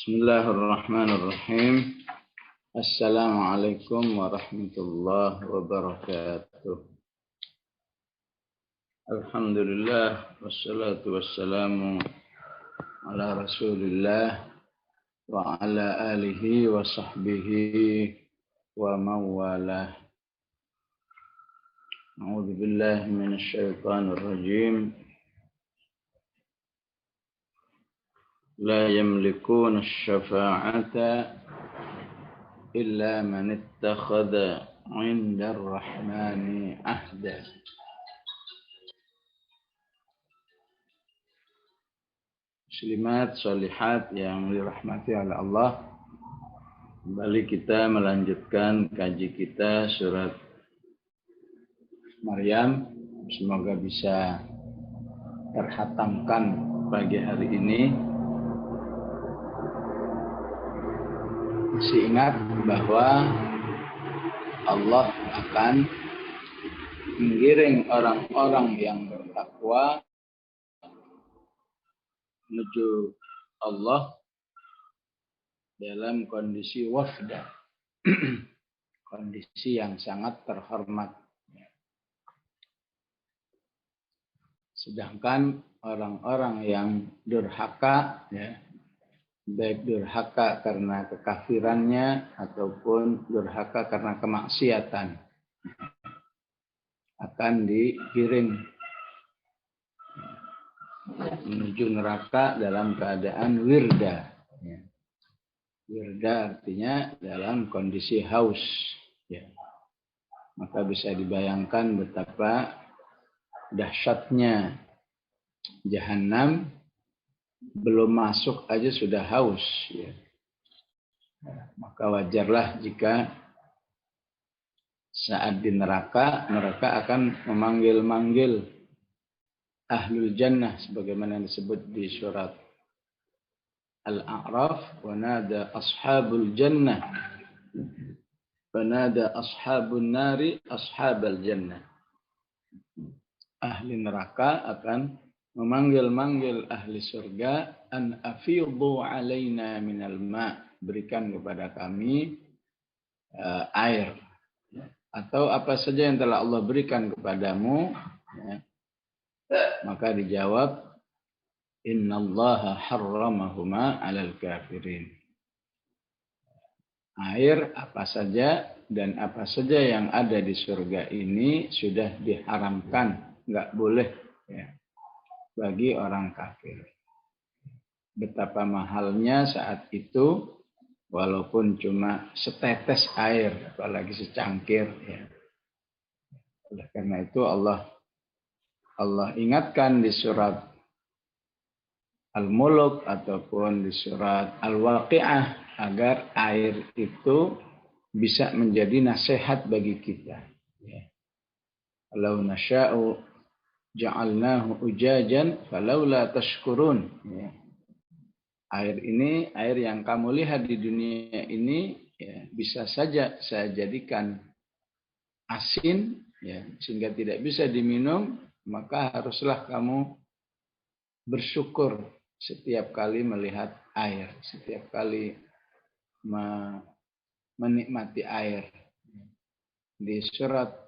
Bismillahirrahmanirrahim. Assalamualaikum warahmatullahi wabarakatuh. Alhamdulillah wassalatu wassalamu ala Rasulillah wa ala alihi wa sahbihi wa mawalah. A'udzu billahi minasy syaithanir rajim. La yamlikuna asy-syafa'ata illa man ittakhadha 'inda ar-rahmani ahda. Muslimat, sholihat yang dirahmati oleh Allah. Kembali kita melanjutkan kaji kita surat Maryam. Semoga bisa terhatamkan pagi hari ini. Masih ingat bahwa Allah akan menggiring orang-orang yang bertakwa menuju Allah dalam kondisi wafda, kondisi yang sangat terhormat. Sedangkan orang-orang yang durhaka, baik durhaka karena kekafirannya ataupun durhaka karena kemaksiatan, akan digiring menuju neraka dalam keadaan wirda. Wirda artinya dalam kondisi haus. Maka bisa dibayangkan betapa dahsyatnya Jahannam, belum masuk aja sudah haus. Maka wajarlah jika saat di neraka, neraka akan memanggil-manggil ahlul jannah sebagaimana disebut di surat Al-A'raf, wa nada ashabul jannah wa nada ashabun nari ashabal jannah. Ahli neraka akan memanggil-manggil ahli surga, an afidhu alaina minal ma', berikan kepada kami air atau apa saja yang telah Allah berikan kepadamu. Maka dijawab, innallaha harramahuma 'alal kafirin. Air apa saja dan apa saja yang ada di surga ini sudah diharamkan, nggak boleh bagi orang kafir. Betapa mahalnya saat itu, walaupun cuma setetes air, apalagi secangkir. Oleh karena itu Allah ingatkan di surat Al-Mulk ataupun di surat Al-Waqi'ah agar air itu bisa menjadi nasihat bagi kita. Kalau nasya'u ja'alnahu ujajan falaula tashkurun. Air ini, air yang kamu lihat di dunia ini, bisa saja saya jadikan asin, sehingga tidak bisa diminum. Maka haruslah kamu bersyukur setiap kali melihat air, setiap kali menikmati air. Di surat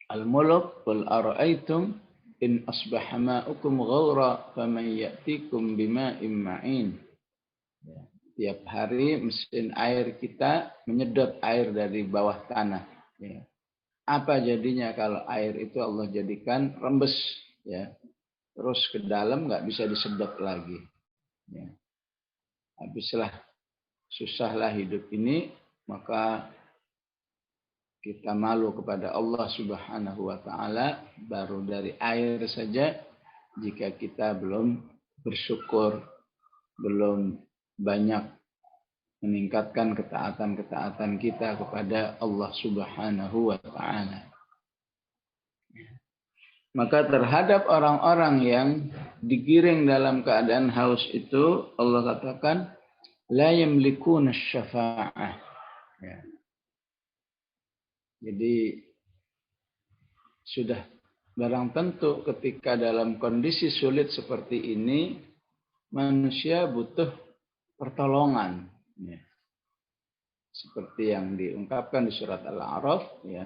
Al-Mulk, qul ara'aytum in asbaha ma'ukum ghaura faman ya'tikum bima'in ma'in. Tiap hari mesin air kita menyedot air dari bawah tanah. Apa jadinya kalau air itu Allah jadikan rembes, terus ke dalam nggak bisa disedot lagi. Habislah, susahlah hidup ini, maka kita malu kepada Allah Subhanahu wa Ta'ala baru dari air saja, jika kita belum bersyukur, belum banyak meningkatkan ketaatan-ketaatan kita kepada Allah Subhanahu wa Ta'ala. Maka terhadap orang-orang yang digiring dalam keadaan haus itu, Allah katakan la yamlikuna syafa'ah. Jadi sudah barang tentu ketika dalam kondisi sulit seperti ini, manusia butuh pertolongan, ya. Seperti yang diungkapkan di surat Al-A'raf, ya,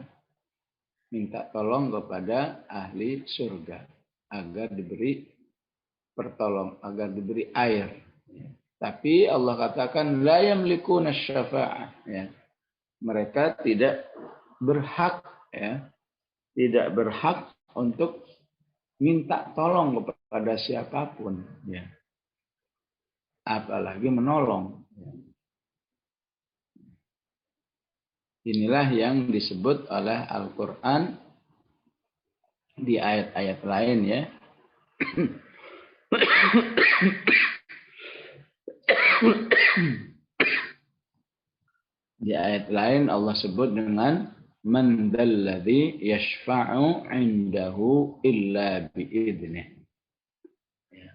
minta tolong kepada ahli surga agar diberi agar diberi air. Ya. Tapi Allah katakan la yamlikuna syafa'ah, ya. Mereka tidak berhak, ya, tidak berhak untuk minta tolong kepada siapapun, ya. Apalagi menolong. Ya. Inilah yang disebut oleh Al-Quran di ayat-ayat lain, ya. Di ayat lain Allah sebut dengan man dzalladzi yashfa'u 'indahu illa bi'idnih. Ya.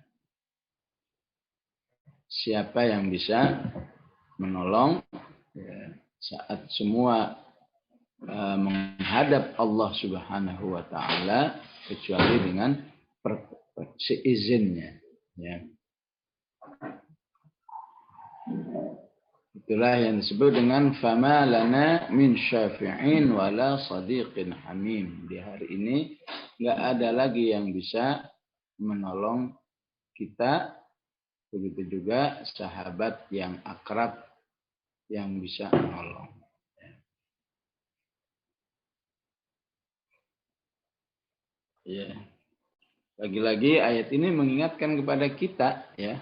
Siapa yang bisa menolong, ya, saat semua menghadap Allah Subhanahu wa taala kecuali dengan seizinnya, ya. Itulah yang disebut dengan fama lana min syafi'in wala sadiqin hamim. Di hari ini enggak ada lagi yang bisa menolong kita, begitu juga sahabat yang akrab yang bisa menolong. Ya. Lagi-lagi ayat ini mengingatkan kepada kita, ya,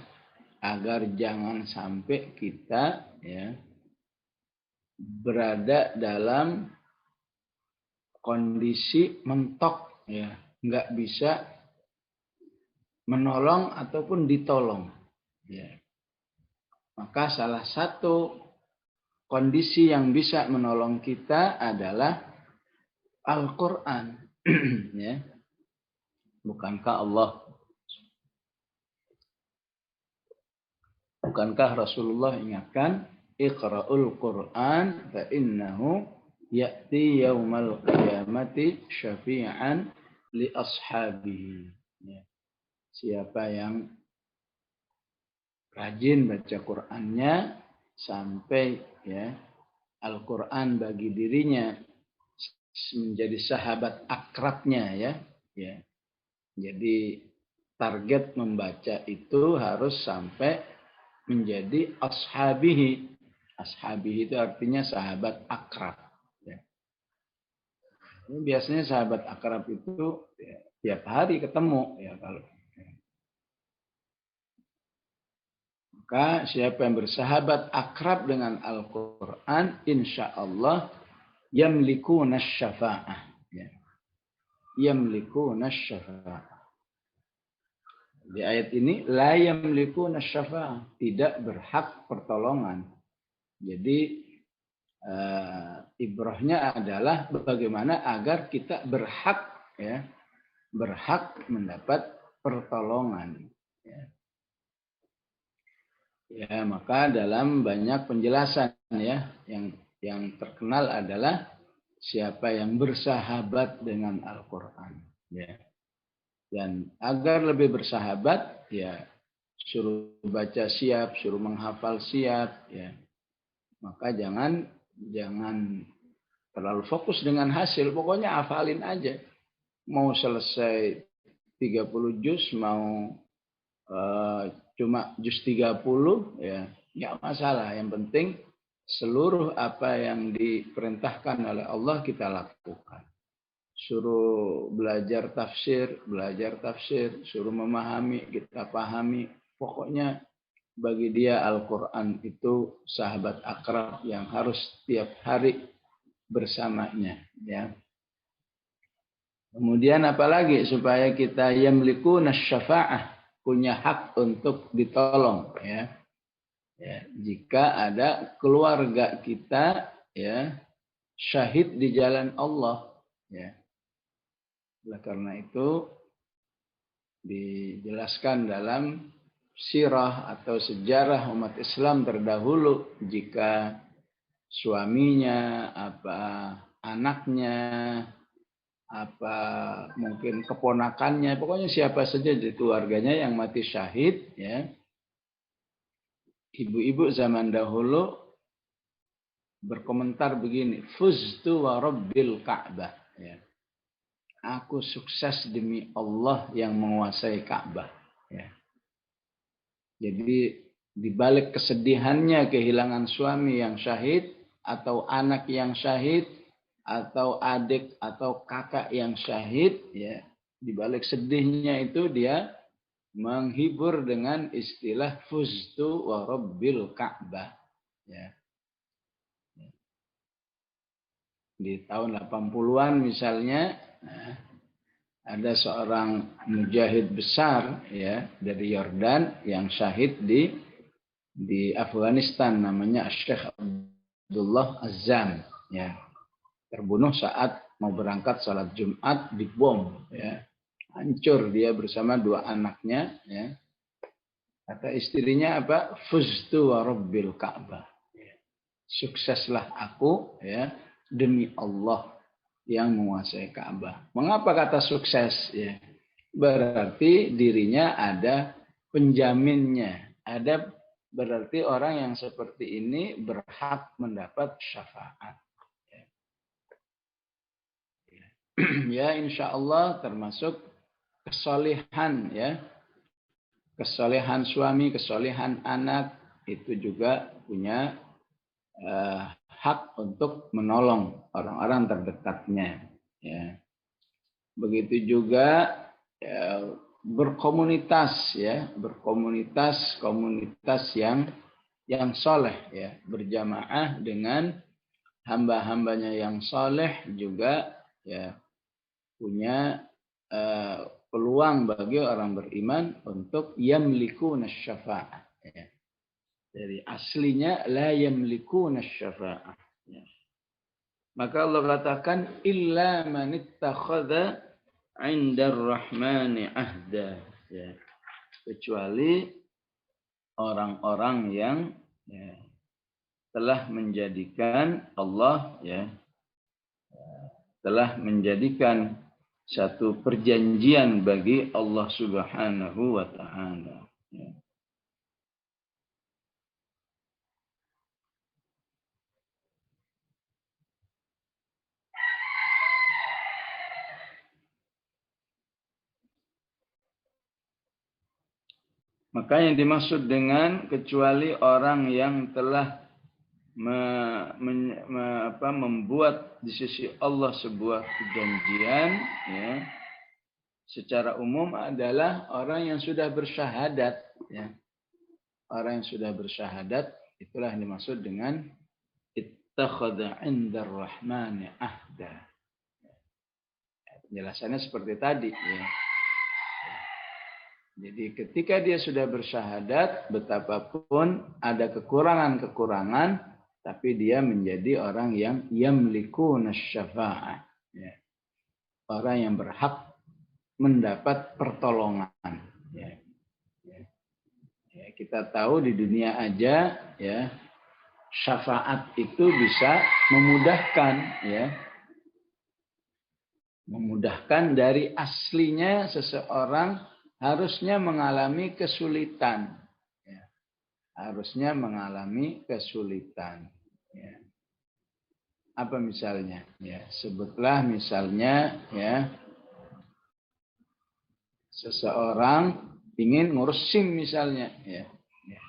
agar jangan sampai kita, ya, berada dalam kondisi mentok, ya, nggak bisa menolong ataupun ditolong, ya. Maka salah satu kondisi yang bisa menolong kita adalah Al-Quran. Ya. Bukankah Rasulullah ingatkan, Iqra'ul Quran fa innahu ya'ti yaumal qiyamati syafi'an li ashabihi. Ya. Siapa yang rajin baca Qur'annya sampai, ya, Al-Quran bagi dirinya menjadi sahabat akrabnya, ya. Ya. Jadi target membaca itu harus sampai menjadi ashabihi. Ashabihi itu artinya sahabat akrab. Ya. Biasanya sahabat akrab itu, ya, tiap hari ketemu, ya, kalau. Maka siapa yang bersahabat akrab dengan Al-Quran, insya Allah yamlikuna syafa'ah. Ya. Yamlikuna syafa'ah. Di ayat ini la yamlikuna syafa'ah, tidak berhak pertolongan. Jadi ibrahnya adalah bagaimana agar kita berhak, ya, berhak mendapat pertolongan. Ya. Ya, maka dalam banyak penjelasan, ya, yang terkenal adalah siapa yang bersahabat dengan Al-Quran. Ya. Dan agar lebih bersahabat, ya, suruh baca siap, suruh menghafal siap, ya. Maka jangan terlalu fokus dengan hasil, pokoknya hafalin aja. Mau selesai 30 juz, mau cuma juz 30, ya, enggak masalah. Yang penting seluruh apa yang diperintahkan oleh Allah kita lakukan. Suruh belajar tafsir, suruh memahami, kita pahami. Pokoknya bagi dia Al-Quran itu sahabat akrab yang harus tiap hari bersamanya, ya. Kemudian apalagi supaya kita yamlikuna syafa'ah, punya hak untuk ditolong, ya. Ya, jika ada keluarga kita, ya, syahid di jalan Allah, ya. Oleh karena itu dijelaskan dalam sirah atau sejarah umat Islam terdahulu, jika suaminya, apa anaknya, apa mungkin keponakannya, pokoknya siapa saja di keluarganya yang mati syahid, ya, ibu-ibu zaman dahulu berkomentar begini, fuztu wa rabbil Ka'bah. Ya. Aku sukses demi Allah yang menguasai Ka'bah. Ya. Jadi di balik kesedihannya kehilangan suami yang syahid, atau anak yang syahid, atau adik atau kakak yang syahid, ya, di balik sedihnya itu dia menghibur dengan istilah fuztu wa rabbil Ka'bah. Ya. Di tahun 80-an misalnya, ada seorang mujahid besar ya dari Yordan yang syahid di Afghanistan, namanya Syekh Abdullah Azzam, ya. Terbunuh saat mau berangkat salat Jumat, dibom, ya. Hancur dia bersama dua anaknya, ya. Kata istrinya apa? Fuztu wa rabbil Ka'bah. Sukseslah aku, ya, demi Allah yang menguasai Ka'bah. Mengapa kata sukses? Ya, berarti dirinya ada penjaminnya. Ada berarti orang yang seperti ini berhak mendapat syafaat. Ya, insya Allah termasuk kesolehan, ya, kesolehan suami, kesolehan anak itu juga punya hak untuk menolong orang-orang terdekatnya. Ya. Begitu juga ya, berkomunitas, ya, berkomunitas, komunitas yang soleh, ya, berjamaah dengan hamba-hambanya yang soleh juga, ya, punya peluang bagi orang beriman untuk yamlikuna syafa'ah. Ya. Dari aslinya la yamlikuna syafa'ah. Ya. Maka Allah katakan illa man ittakhadha 'indar rahmani ahda. Ya. Kecuali orang-orang yang, ya, telah menjadikan Allah, ya, telah menjadikan satu perjanjian bagi Allah Subhanahu wa taala. Ya. Maka yang dimaksud dengan kecuali orang yang telah membuat di sisi Allah sebuah perjanjian, ya, secara umum adalah orang yang sudah bersyahadat, ya. Orang yang sudah bersyahadat itulah yang dimaksud dengan ittakhadha 'indar rahmani ahda. Penjelasannya seperti tadi, ya. Jadi ketika dia sudah bersyahadat, betapapun ada kekurangan-kekurangan, tapi dia menjadi orang yang yamlikuna syafa'ah. Ya. Orang yang berhak mendapat pertolongan. Ya. Ya. Ya, kita tahu di dunia aja, ya, syafaat itu bisa memudahkan, ya, memudahkan dari aslinya seseorang harusnya mengalami kesulitan, ya. Harusnya mengalami kesulitan, ya. Apa misalnya? Ya, sebutlah misalnya, ya, seseorang ingin ngurus SIM misalnya, ya. Ya.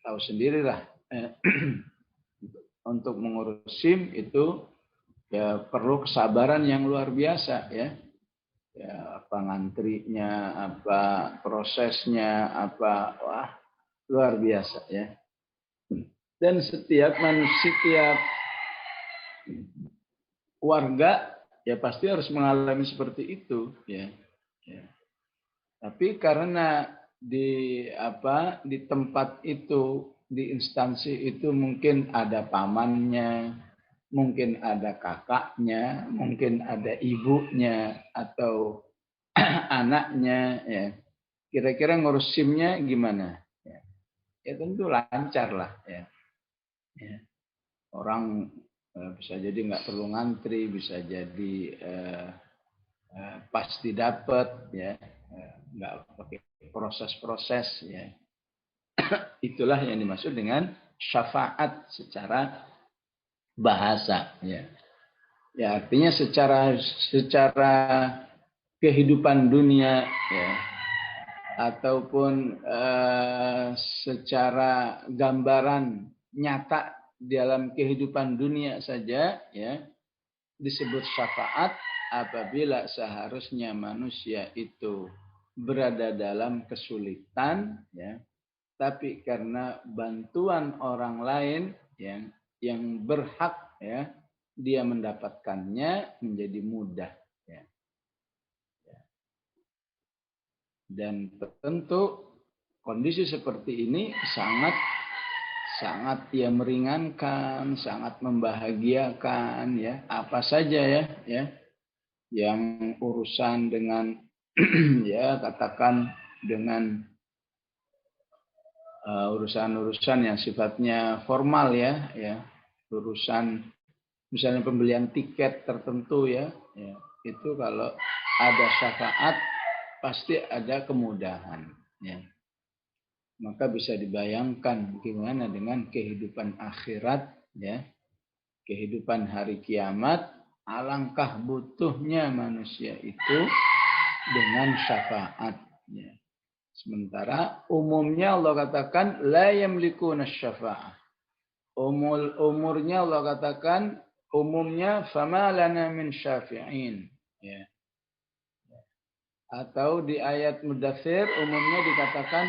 Tahu sendirilah, untuk mengurus SIM itu ya perlu kesabaran yang luar biasa, ya. Ya, apa ngantrinya, apa prosesnya, apa, wah, luar biasa, ya. Dan setiap manusia, setiap warga ya pasti harus mengalami seperti itu, ya. Ya. Tapi karena di tempat itu, di instansi itu mungkin ada pamannya, mungkin ada kakaknya, mungkin ada ibunya atau anaknya, ya. Kira-kira ngurus SIM-nya gimana? Ya. Ya tentu lancar lah, ya. Ya. Orang bisa jadi nggak perlu ngantri, bisa jadi pasti dapat, ya, nggak pakai proses-proses, ya. Itulah yang dimaksud dengan syafaat secara bahasa. Ya, ya artinya secara kehidupan dunia, ya, ataupun secara gambaran nyata dalam kehidupan dunia saja, ya, disebut syafaat apabila seharusnya manusia itu berada dalam kesulitan, ya, tapi karena bantuan orang lain yang berhak, ya, dia mendapatkannya menjadi mudah, ya. Dan tentu kondisi seperti ini sangat ya meringankan, sangat membahagiakan, ya. Apa saja, ya, yang urusan dengan ya katakan dengan urusan-urusan yang sifatnya formal, ya, urusan misalnya pembelian tiket tertentu, ya, itu kalau ada syafaat pasti ada kemudahan, ya. Maka bisa dibayangkan gimana dengan kehidupan akhirat, ya, kehidupan hari kiamat, alangkah butuhnya manusia itu dengan syafaat, ya. Sementara umumnya Allah katakan la yamlikuna syafa'ah. Umurnya Allah katakan umumnya fama lana min syafi'in, ya. Atau di ayat Mudaththir umumnya dikatakan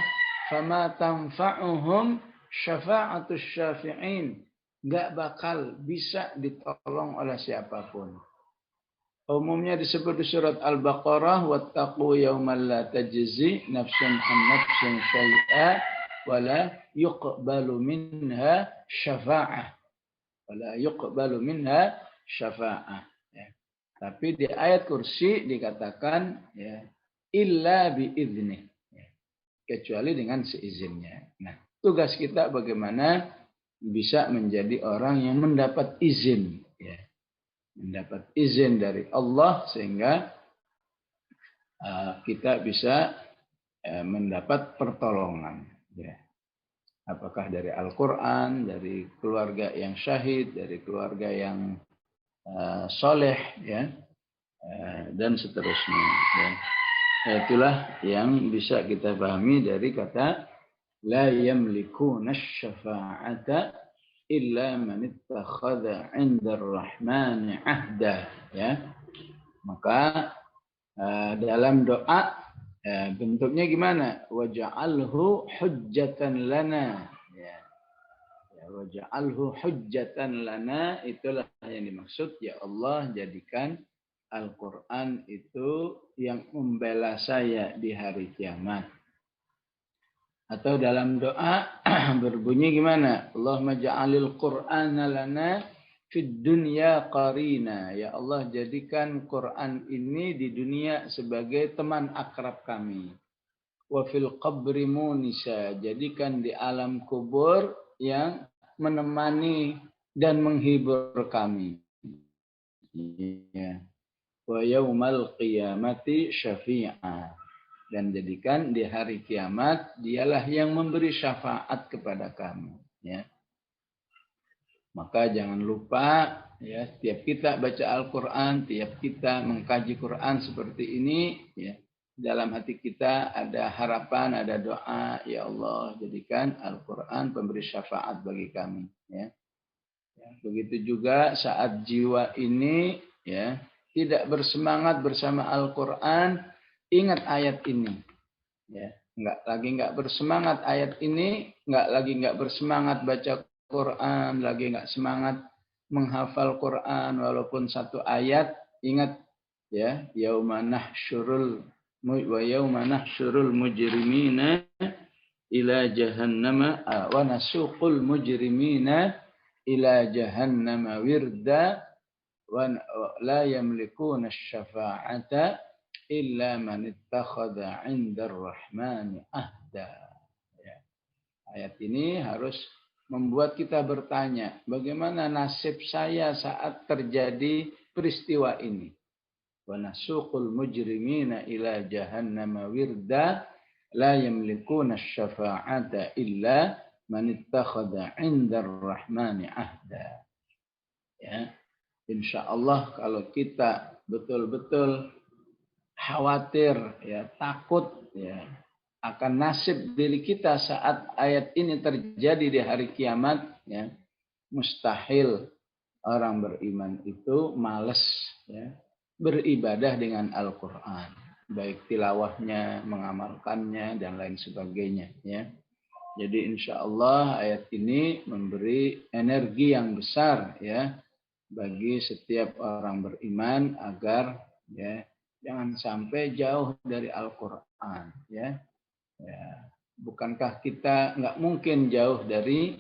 fama tanfa'uhum syafa'atus syafi'in. Gak bakal bisa ditolong oleh siapapun. Umumnya disebut di surat Al-Baqarah wattaqu yawman la tajzi nafsun an nafsin syai'a wala yuqbalu minha syafa'ah. Wala yuqbalu minha syafa'ah. Tapi di ayat kursi dikatakan, ya, illa biizni, ya, kecuali dengan seizinnya. Nah, tugas kita bagaimana bisa menjadi orang yang mendapat izin, ya, mendapat izin dari Allah sehingga kita bisa mendapat pertolongan, ya. Apakah dari Al-Quran, dari keluarga yang syahid, dari keluarga yang soleh, ya, dan seterusnya, ya. Itulah yang bisa kita pahami dari kata la yamlikuna syafa'ata illa man ittakhadha 'inda ar-rahmani 'ahda, ya. Maka dalam doa bentuknya gimana? Waj'alhu hujjatan lana, ya. Waj'alhu hujjatan lana, itulah yang dimaksud, ya Allah jadikan Al-Quran itu yang membela saya di hari kiamat. Atau dalam doa berbunyi gimana? Allahumma ja'alil Qur'ana lana fid dunya qarina. Ya Allah jadikan Quran ini di dunia sebagai teman akrab kami. Wa fil qabri munisa. Jadikan di alam kubur yang menemani dan menghibur kami. Ya. Wa yaumal qiyamati syafi'a. Dan jadikan di hari kiamat dialah yang memberi syafaat kepada kamu, ya. Maka jangan lupa, ya, setiap kita baca Al-Quran, tiap kita mengkaji Quran seperti ini, ya, dalam hati kita ada harapan, ada doa, ya Allah jadikan Al-Quran pemberi syafaat bagi kami, ya. Begitu juga saat jiwa ini, ya, tidak bersemangat bersama Al-Quran, ingat ayat ini, ya. Nggak bersemangat ayat ini, nggak bersemangat baca Quran, lagi nggak semangat menghafal Quran walaupun satu ayat, ingat, ya, yauma nahsyurul mujrimina ila jahannama wa nasuqul mujrimina ila jahannama wirda wa la yamlikuna syafa'ata illa man ittakhadha 'inda ar-rahmani ahda. Ya. Ayat ini harus membuat kita bertanya, bagaimana nasib saya saat terjadi peristiwa ini? Wa nasuqul mujrimina ila jahannama wirda, la yamlikuna asy-syafa'ata illa man ittakhadha 'inda ar-rahmani 'ahda. Ya, insyaallah kalau kita betul-betul khawatir ya, takut ya akan nasib diri kita saat ayat ini terjadi di hari kiamat ya, mustahil orang beriman itu malas ya, beribadah dengan Al-Qur'an, baik tilawahnya, mengamalkannya dan lain sebagainya ya. Jadi insyaallah ayat ini memberi energi yang besar ya bagi setiap orang beriman agar ya jangan sampai jauh dari Al-Qur'an ya. Ya, bukankah kita nggak mungkin jauh dari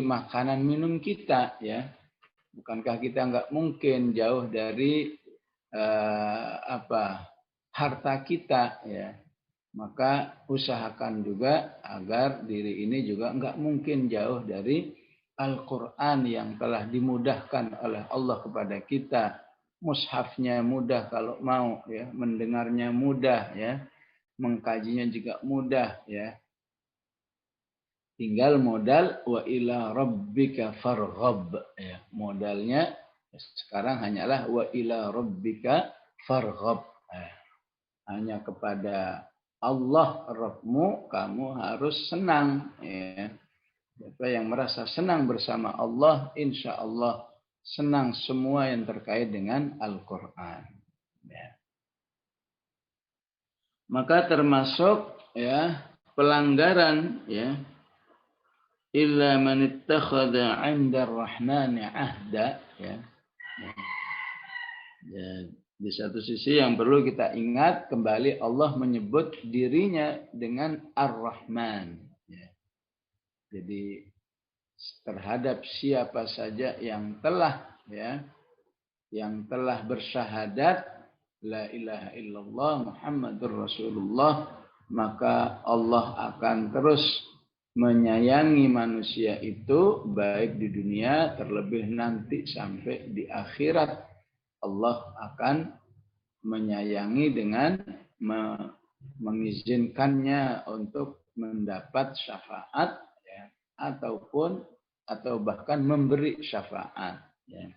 makanan minum kita ya? Bukankah kita nggak mungkin jauh dari harta kita ya? Maka usahakan juga agar diri ini juga nggak mungkin jauh dari Al-Quran yang telah dimudahkan oleh Allah kepada kita. Mushafnya mudah kalau mau ya, mendengarnya mudah ya, mengkajinya juga mudah ya. Tinggal modal wa ila rabbika farghab ya. Modalnya sekarang hanyalah wa ila rabbika farghab. Hanya kepada Allah Rabbmu kamu harus senang ya. Siapa yang merasa senang bersama Allah, insya Allah senang semua yang terkait dengan Al-Quran. Ya. Maka termasuk ya pelanggaran ya, illa man ittakhadha 'inda ar-rahmani 'ahda ya. Ya. Di satu sisi yang perlu kita ingat kembali Allah menyebut dirinya dengan Ar-Rahman. Ya. Jadi terhadap siapa saja yang telah bersyahadat la ilaha illallah Muhammadur Rasulullah, maka Allah akan terus menyayangi manusia itu baik di dunia terlebih nanti sampai di akhirat. Allah akan menyayangi dengan mengizinkannya untuk mendapat syafaat ya, atau bahkan memberi syafaat ya.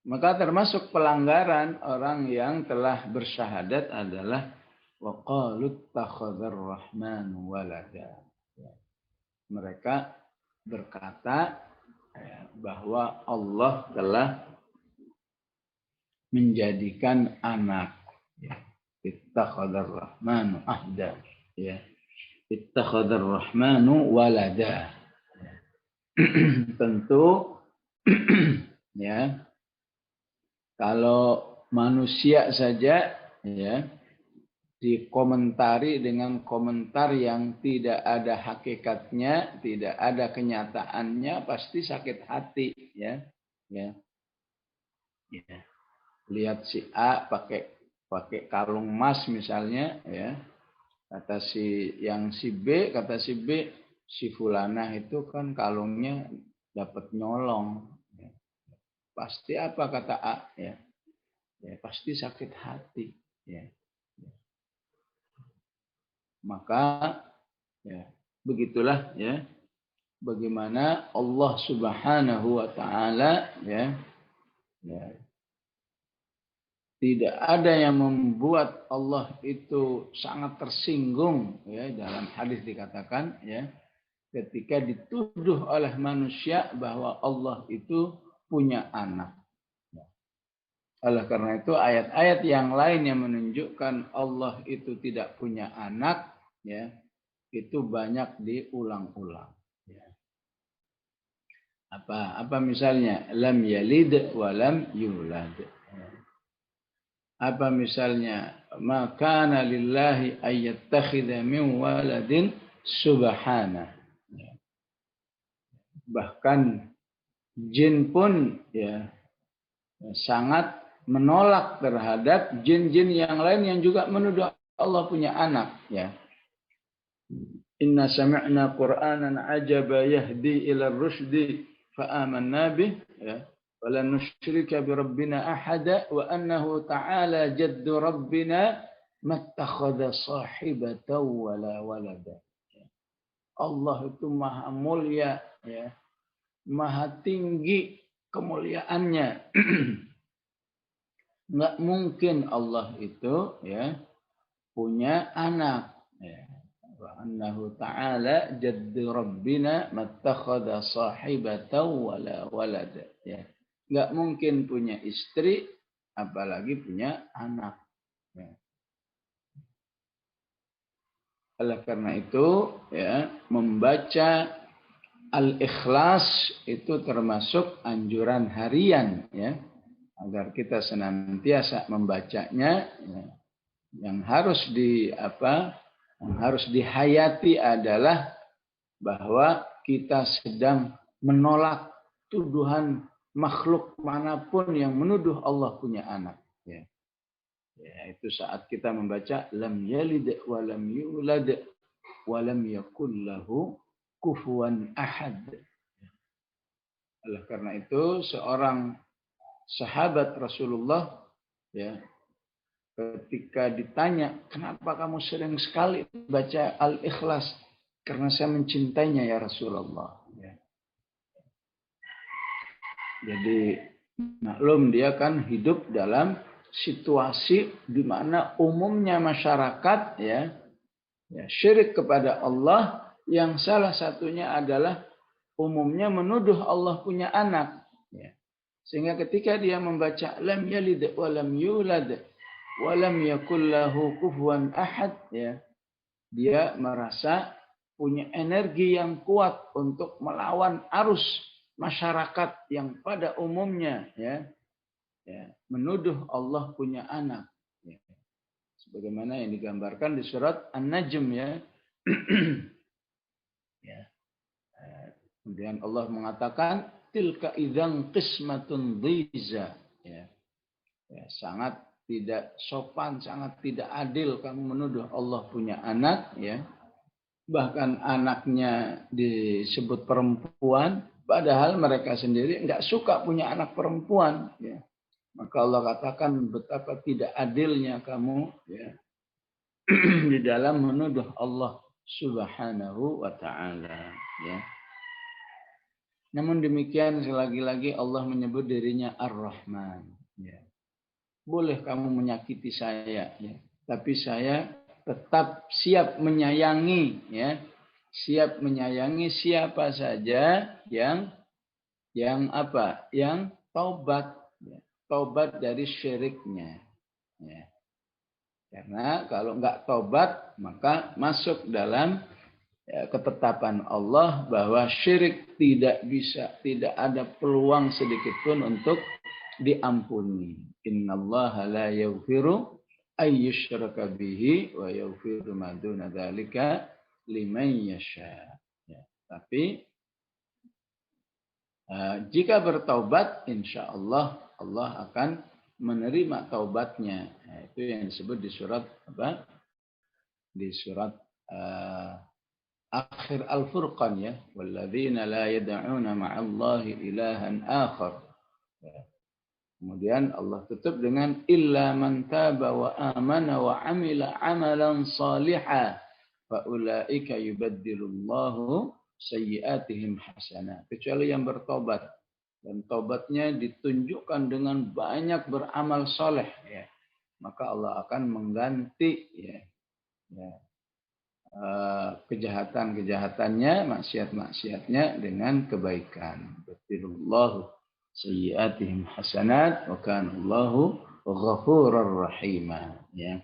Maka termasuk pelanggaran orang yang telah bersyahadat adalah wa qalu ittakhadhar rahmanu walada. Mereka berkata bahwa Allah telah menjadikan anak. Ittakhadhar rahmanu ahda. Ya. Ittakhadhar rahmanu walada. Tentu ya, kalau manusia saja ya dikomentari dengan komentar yang tidak ada hakikatnya, tidak ada kenyataannya, pasti sakit hati ya. Ya. Ya. Lihat si A pakai kalung emas misalnya ya. Kata si B, si fulanah itu kan kalungnya dapat nyolong. Ya. Pasti apa kata A ya? Ya pasti sakit hati ya. Maka ya, begitulah ya bagaimana Allah Subhanahu wa taala ya tidak ada yang membuat Allah itu sangat tersinggung ya, dalam hadis dikatakan ya ketika dituduh oleh manusia bahwa Allah itu punya anak. Oleh karena itu ayat-ayat yang lain yang menunjukkan Allah itu tidak punya anak ya itu banyak diulang-ulang. Ya. Apa misalnya lam yalid wa lam yulad. Ya. Apa misalnya ma kana lillahi ayyattakhidha min waladin subhana. Ya. Bahkan jin pun ya sangat menolak terhadap jin-jin yang lain yang juga menuduh Allah punya anak ya. Inna sami'na Qur'anan ajaba yahdi ila rusdi fa amanna bih ya. Walan nusyrika bi rabbina ahada wa annahu ta'ala jaddu rabbina mattakhadha sahibatan wala walada. Allah itu maha mulia, ya, maha tinggi kemuliaannya. Nggak mungkin Allah itu, ya, punya anak. Ya. Wa annahu ta'ala jaddu rabbina mattakhadha sahibatan wala walada. Ya. Nggak mungkin punya istri, apalagi punya anak. Ya. Oleh karena itu, ya, membaca Al-Ikhlas itu termasuk anjuran harian, ya, agar kita senantiasa membacanya. Ya. Yang harus dihayati adalah bahwa kita sedang menolak tuduhan makhluk manapun yang menuduh Allah punya anak. Ya. Ya, itu saat kita membaca lam yalid wa lam yulad wa lam yakul lahu kufuwan ahad. Oleh karena itu seorang sahabat Rasulullah, ya, ketika ditanya, kenapa kamu sering sekali baca Al-Ikhlas? Karena saya mencintainya ya Rasulullah. Ya. Jadi maklum dia kan hidup dalam situasi di mana umumnya masyarakat, ya, syirik kepada Allah, yang salah satunya adalah umumnya menuduh Allah punya anak. Ya. Sehingga ketika dia membaca lam yalid wa lam yulad wa lam yakul lahu kufuwan ahad, ya, dia merasa punya energi yang kuat untuk melawan arus masyarakat yang pada umumnya, ya, menuduh Allah punya anak. Ya. Sebagaimana yang digambarkan di surat An-Najm, ya. Ya. Kemudian Allah mengatakan tilka idzan qismatun dhiza. Ya. Ya, sangat tidak sopan, sangat tidak adil kamu menuduh Allah punya anak, ya. Bahkan anaknya disebut perempuan, padahal mereka sendiri enggak suka punya anak perempuan, ya. Maka Allah katakan betapa tidak adilnya kamu, ya, di dalam menuduh Allah Subhanahu wa taala, ya. Namun demikian, lagi-lagi Allah menyebut dirinya Ar-Rahman, ya. Boleh kamu menyakiti saya, ya, tapi saya tetap siap menyayangi, ya. Siap menyayangi siapa saja yang taubat, ya. Taubat dari syiriknya, ya. Karena kalau enggak taubat maka masuk dalam, ya, ketetapan Allah bahwa syirik tidak ada peluang sedikit pun untuk diampuni. Innallaha la yaghfiru ay yushraka bihi wa yaghfiru ma duna dzalika liman yasha. Ya, tapi jika bertaubat, insyaallah Allah akan menerima taubatnya. Nah, itu yang disebut di surat apa? Di surat akhir Al-Furqan, ya. Walladzina la yad'una ma'allahi ilahan akhar. Ya. Kemudian Allah tutup dengan illa man taba wa amana wa amila amalan salihah fa ulaika yubaddilullahu sayyi'atihim hasanah. Kecuali yang bertobat, dan tobatnya ditunjukkan dengan banyak beramal soleh, ya, maka Allah akan mengganti, ya, kejahatan-kejahatannya, maksiat-maksiatnya dengan kebaikan. Batilullahu sayyi'atihim hasanat wa kana Allahu ghafurur rahima, ya.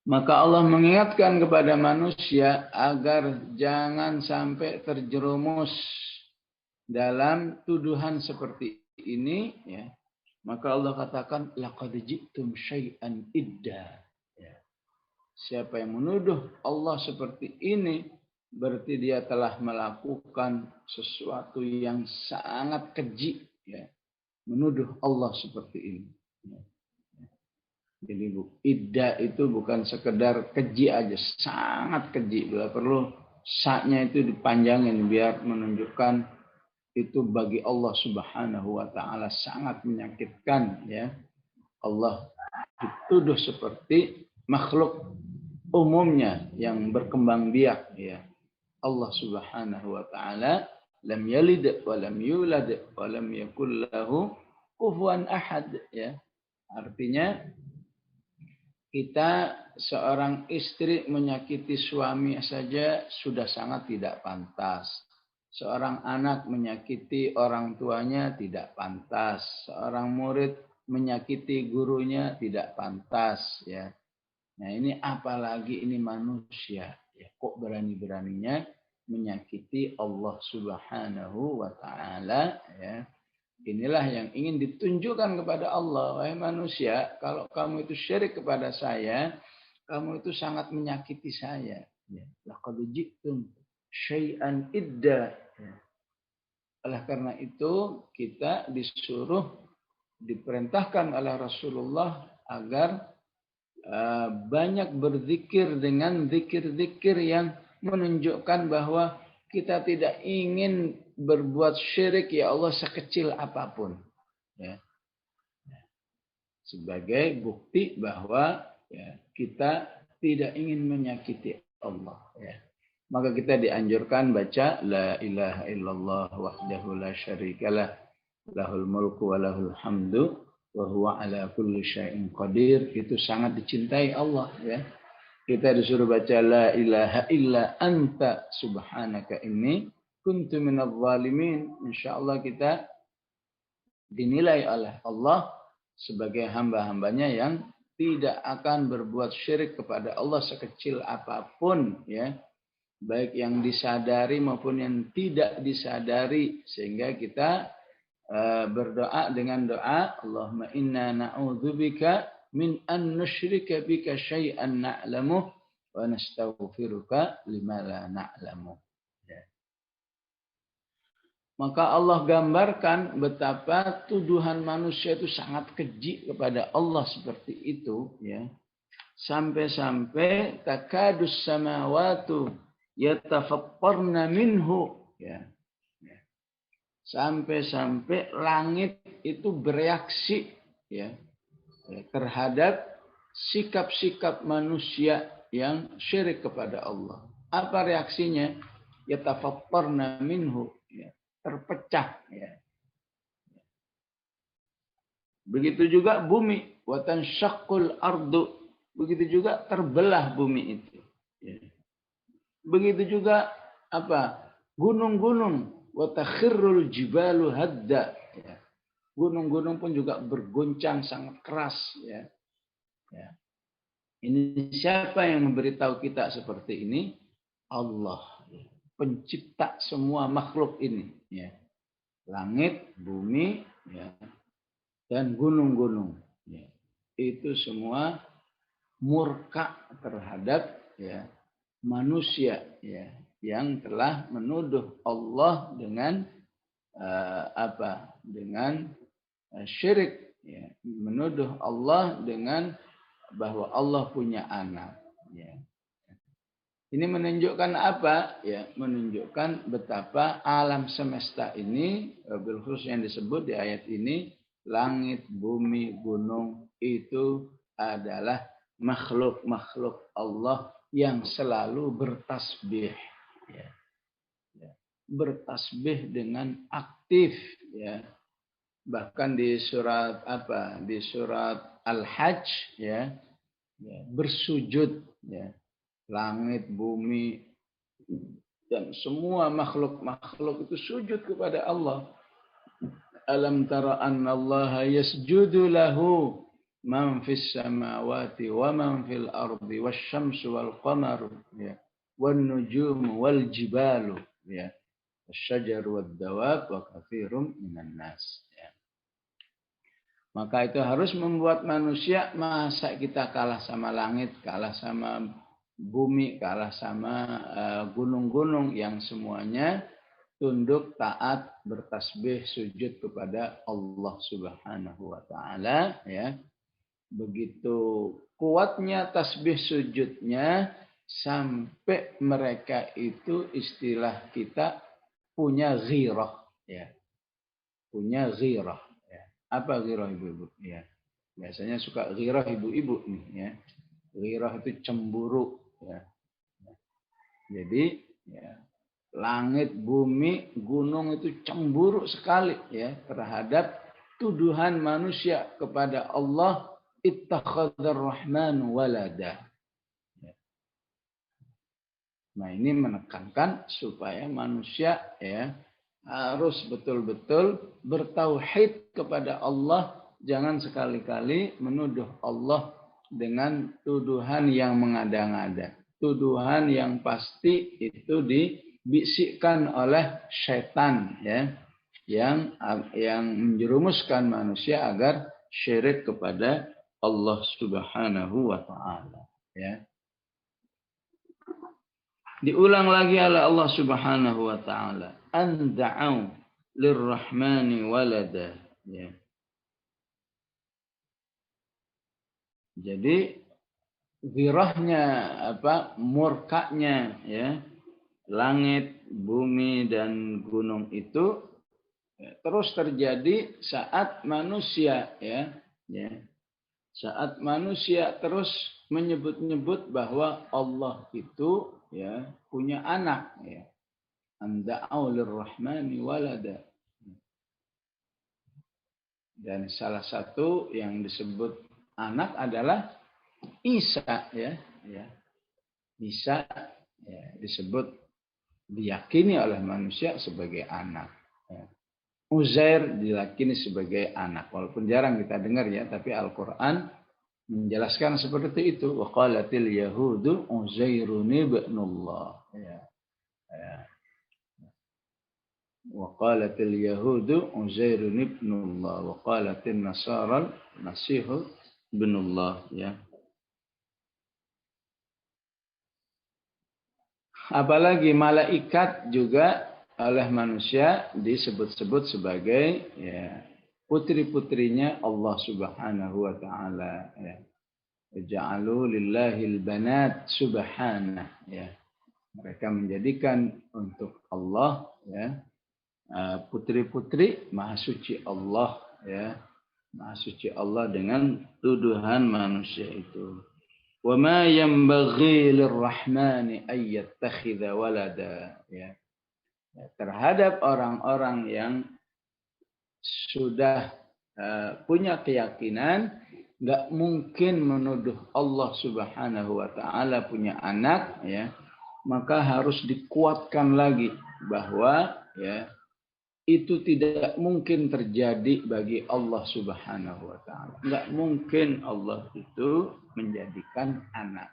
Maka Allah mengingatkan kepada manusia agar jangan sampai terjerumus dalam tuduhan seperti ini, ya. Maka Allah katakan laqad ji'tum syai'an idda. Ya. Siapa yang menuduh Allah seperti ini berarti dia telah melakukan sesuatu yang sangat keji, ya. Menuduh Allah seperti ini. Ya. Jadi idda itu bukan sekedar keji aja, sangat keji. Bila perlu saknya itu dipanjangin biar menunjukkan itu bagi Allah Subhanahu wa taala sangat menyakitkan, ya. Allah dituduh seperti makhluk umumnya yang berkembang biak, ya. Allah Subhanahu wa taala lam yalid wa lam yulad wa lam yakul lahu kufuwan ahad, ya. Artinya kita seorang istri menyakiti suami saja sudah sangat tidak pantas. Seorang anak menyakiti orang tuanya tidak pantas. Seorang murid menyakiti gurunya tidak pantas, ya. Nah, ini apalagi ini manusia, ya. Kok berani-beraninya menyakiti Allah Subhanahu wa taala, ya. Inilah yang ingin ditunjukkan kepada Allah. Wahai manusia, kalau kamu itu syirik kepada saya, kamu itu sangat menyakiti saya. Laqad ji'tum syai'an idda. Oleh karena itu, kita diperintahkan oleh Rasulullah agar banyak berzikir dengan zikir-zikir yang menunjukkan bahwa kita tidak ingin berbuat syirik, ya Allah, sekecil apapun, ya. Sebagai bukti bahwa, ya, kita tidak ingin menyakiti Allah, ya. Maka kita dianjurkan baca la ilaha illallah wahdahu la syarikalah lahul mulku wa lahul hamdu wa huwa ala kulli syai'in qadir. Itu sangat dicintai Allah, ya. Kita disuruh baca la ilaha illa anta subhanaka inni kuntu minadh dhalimin. Insyaallah kita dinilai oleh Allah sebagai hamba-hambanya yang tidak akan berbuat syirik kepada Allah sekecil apapun, ya. Baik yang disadari maupun yang tidak disadari. Sehingga kita berdoa dengan doa Allahumma inna na'udzubika min an nusyrika bika syai'an na'lamuh wa nastaghfiruka lima la na'lamuh. Ya. Maka Allah gambarkan betapa tuduhan manusia itu sangat keji kepada Allah seperti itu, ya. Sampai-sampai takadus samawatu yatafattarna minhu, ya. Sampai-sampai langit itu bereaksi, ya, terhadap sikap-sikap manusia yang syirik kepada Allah. Apa reaksinya? Yatafattarna minhu, ya, terpecah, ya. Begitu juga bumi, wa tanshaqqul ardu, begitu juga terbelah bumi itu, ya. Begitu juga apa? Gunung-gunung, wa takhirrul jibalu hadda, ya. Gunung-gunung pun juga bergoncang sangat keras, ya. Ya. Ini siapa yang memberitahu kita seperti ini? Allah, ya. Pencipta semua makhluk ini, ya. Langit, bumi, ya, dan gunung-gunung, ya. Itu semua murka terhadap, ya, manusia, ya, yang telah menuduh Allah dengan dengan syirik, ya, menuduh Allah dengan bahwa Allah punya anak, ya. Ini menunjukkan apa? Ya, menunjukkan betapa alam semesta ini, bil khusus yang disebut di ayat ini, langit, bumi, gunung, itu adalah makhluk-makhluk Allah yang selalu bertasbih, ya. Bertasbih dengan aktif, ya. Bahkan di surat di surat Al-Hajj, ya, bersujud, ya. Langit, bumi, dan semua makhluk-makhluk itu sujud kepada Allah. Alam tara anna Allah yasjudu lahu man fis samawati wa man fil ardi wasyamsu wal qamaru, ya, wan nujumu wal jibalu, ya, wasyajaru wad dawab wa katsirum minan nas, ya. Maka itu harus membuat manusia, masa kita kalah sama langit, kalah sama bumi, kalah sama gunung-gunung yang semuanya tunduk, taat, bertasbih, sujud kepada Allah Subhanahu wa taala, ya. Begitu kuatnya tasbih sujudnya sampai mereka itu istilah kita punya ghirah, ya, punya ghirah. Ya. Apa ghirah ibu-ibu? Ya. Biasanya suka ghirah ibu-ibu nih ya. Ghirah itu cemburu ya. Jadi ya, langit, bumi, gunung itu cemburu sekali ya terhadap tuduhan manusia kepada Allah, ittakhadzar rahman walada. Nah, ini menekankan supaya manusia ya harus betul-betul bertauhid kepada Allah, jangan sekali-kali menuduh Allah dengan tuduhan yang mengada-ngada. Tuduhan yang pasti itu dibisikkan oleh setan ya, yang menjerumuskan manusia agar syirik kepada Allah Subhanahu wa taala ya. Diulang lagi oleh Allah Subhanahu wa taala, an da'u lirrahmani walada ya. Jadi ghirahnya murkanya ya langit, bumi dan gunung itu ya, terus terjadi saat manusia ya saat manusia terus menyebut-nyebut bahwa Allah itu ya punya anak ya. Anda'au lirrahmani walada. Dan salah satu yang disebut anak adalah Isa ya. Isa ya, disebut diyakini oleh manusia sebagai anak. Ya. Uzair diyakini sebagai anak. Walaupun jarang kita dengar ya, tapi Al-Quran menjelaskan seperti itu. Wa qalatil yahudu Uzairun ibnullah. Ya. Ya. Wa qalatil yahudu Uzairun ibnullah. Wa qalatil nasara Masihu ibnullah. Ya. Apalagi malaikat juga oleh manusia disebut-sebut sebagai ya, putri-putrinya Allah Subhanahu wa taala ya. Ja'alu lillahil banat subhanah ya. Mereka menjadikan untuk Allah ya putri-putri maha suci Allah ya. Maha suci Allah dengan tuduhan manusia itu. Wa ma yanbaghi lirrahmani ay yattakhidha walada ya. Terhadap orang-orang yang sudah punya keyakinan nggak mungkin menuduh Allah Subhanahu wa taala punya anak ya, maka harus dikuatkan lagi bahwa ya itu tidak mungkin terjadi bagi Allah Subhanahu wa taala. Nggak mungkin Allah itu menjadikan anak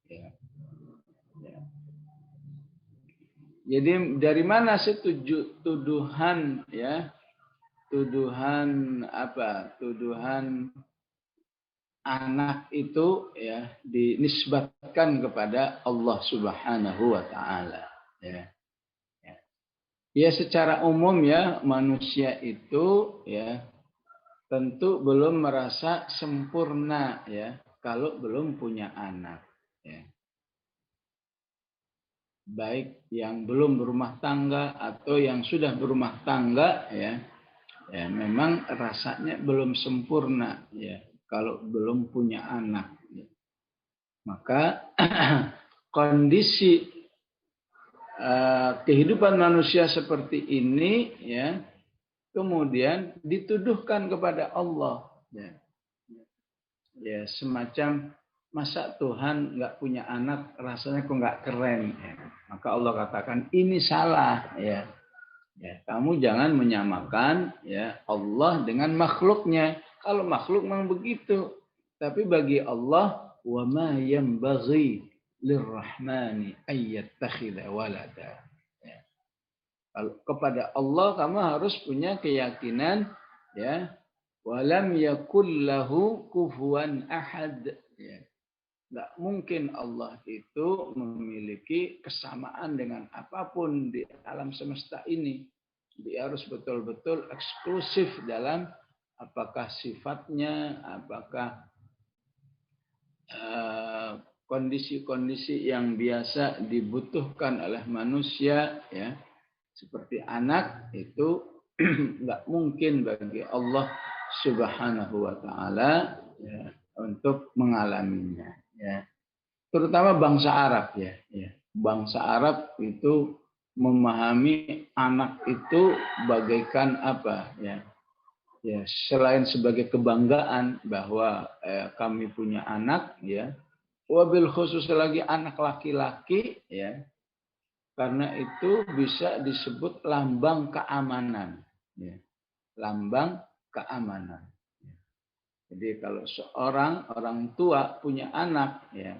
ya. Ya. Jadi dari mana sih tuduhan ya? Tuduhan Tuduhan anak itu ya dinisbatkan kepada Allah Subhanahu wa taala ya. Ya secara umum ya manusia itu ya tentu belum merasa sempurna ya kalau belum punya anak ya. Baik yang belum berumah tangga atau yang sudah berumah tangga ya memang rasanya belum sempurna ya kalau belum punya anak ya. Maka kondisi kehidupan manusia seperti ini ya kemudian dituduhkan kepada Allah ya, ya semacam masa Tuhan nggak punya anak rasanya kok nggak keren ya. Maka Allah katakan ini salah ya. Ya, kamu jangan menyamakan ya Allah dengan makhluknya. Kalau makhluk memang begitu. Tapi bagi Allah wa ma yanbaghi lirrahmani ayyattakhidha walada. Ya. Kalau kepada Allah kamu harus punya keyakinan ya walam yakul lahu kufuwan ahad ya. Nggak mungkin Allah itu memiliki kesamaan dengan apapun di alam semesta ini. Dia harus betul-betul eksklusif dalam apakah sifatnya, apakah kondisi-kondisi yang biasa dibutuhkan oleh manusia, ya, seperti anak itu nggak mungkin bagi Allah Subhanahu wa taala ya, untuk mengalaminya ya. Terutama bangsa Arab ya, ya. Bangsa Arab itu memahami anak itu bagaikan apa ya? Ya, selain sebagai kebanggaan bahwa kami punya anak ya, wabil khusus lagi anak laki-laki ya, karena itu bisa disebut lambang keamanan ya, lambang keamanan. Jadi kalau seorang orang tua punya anak ya,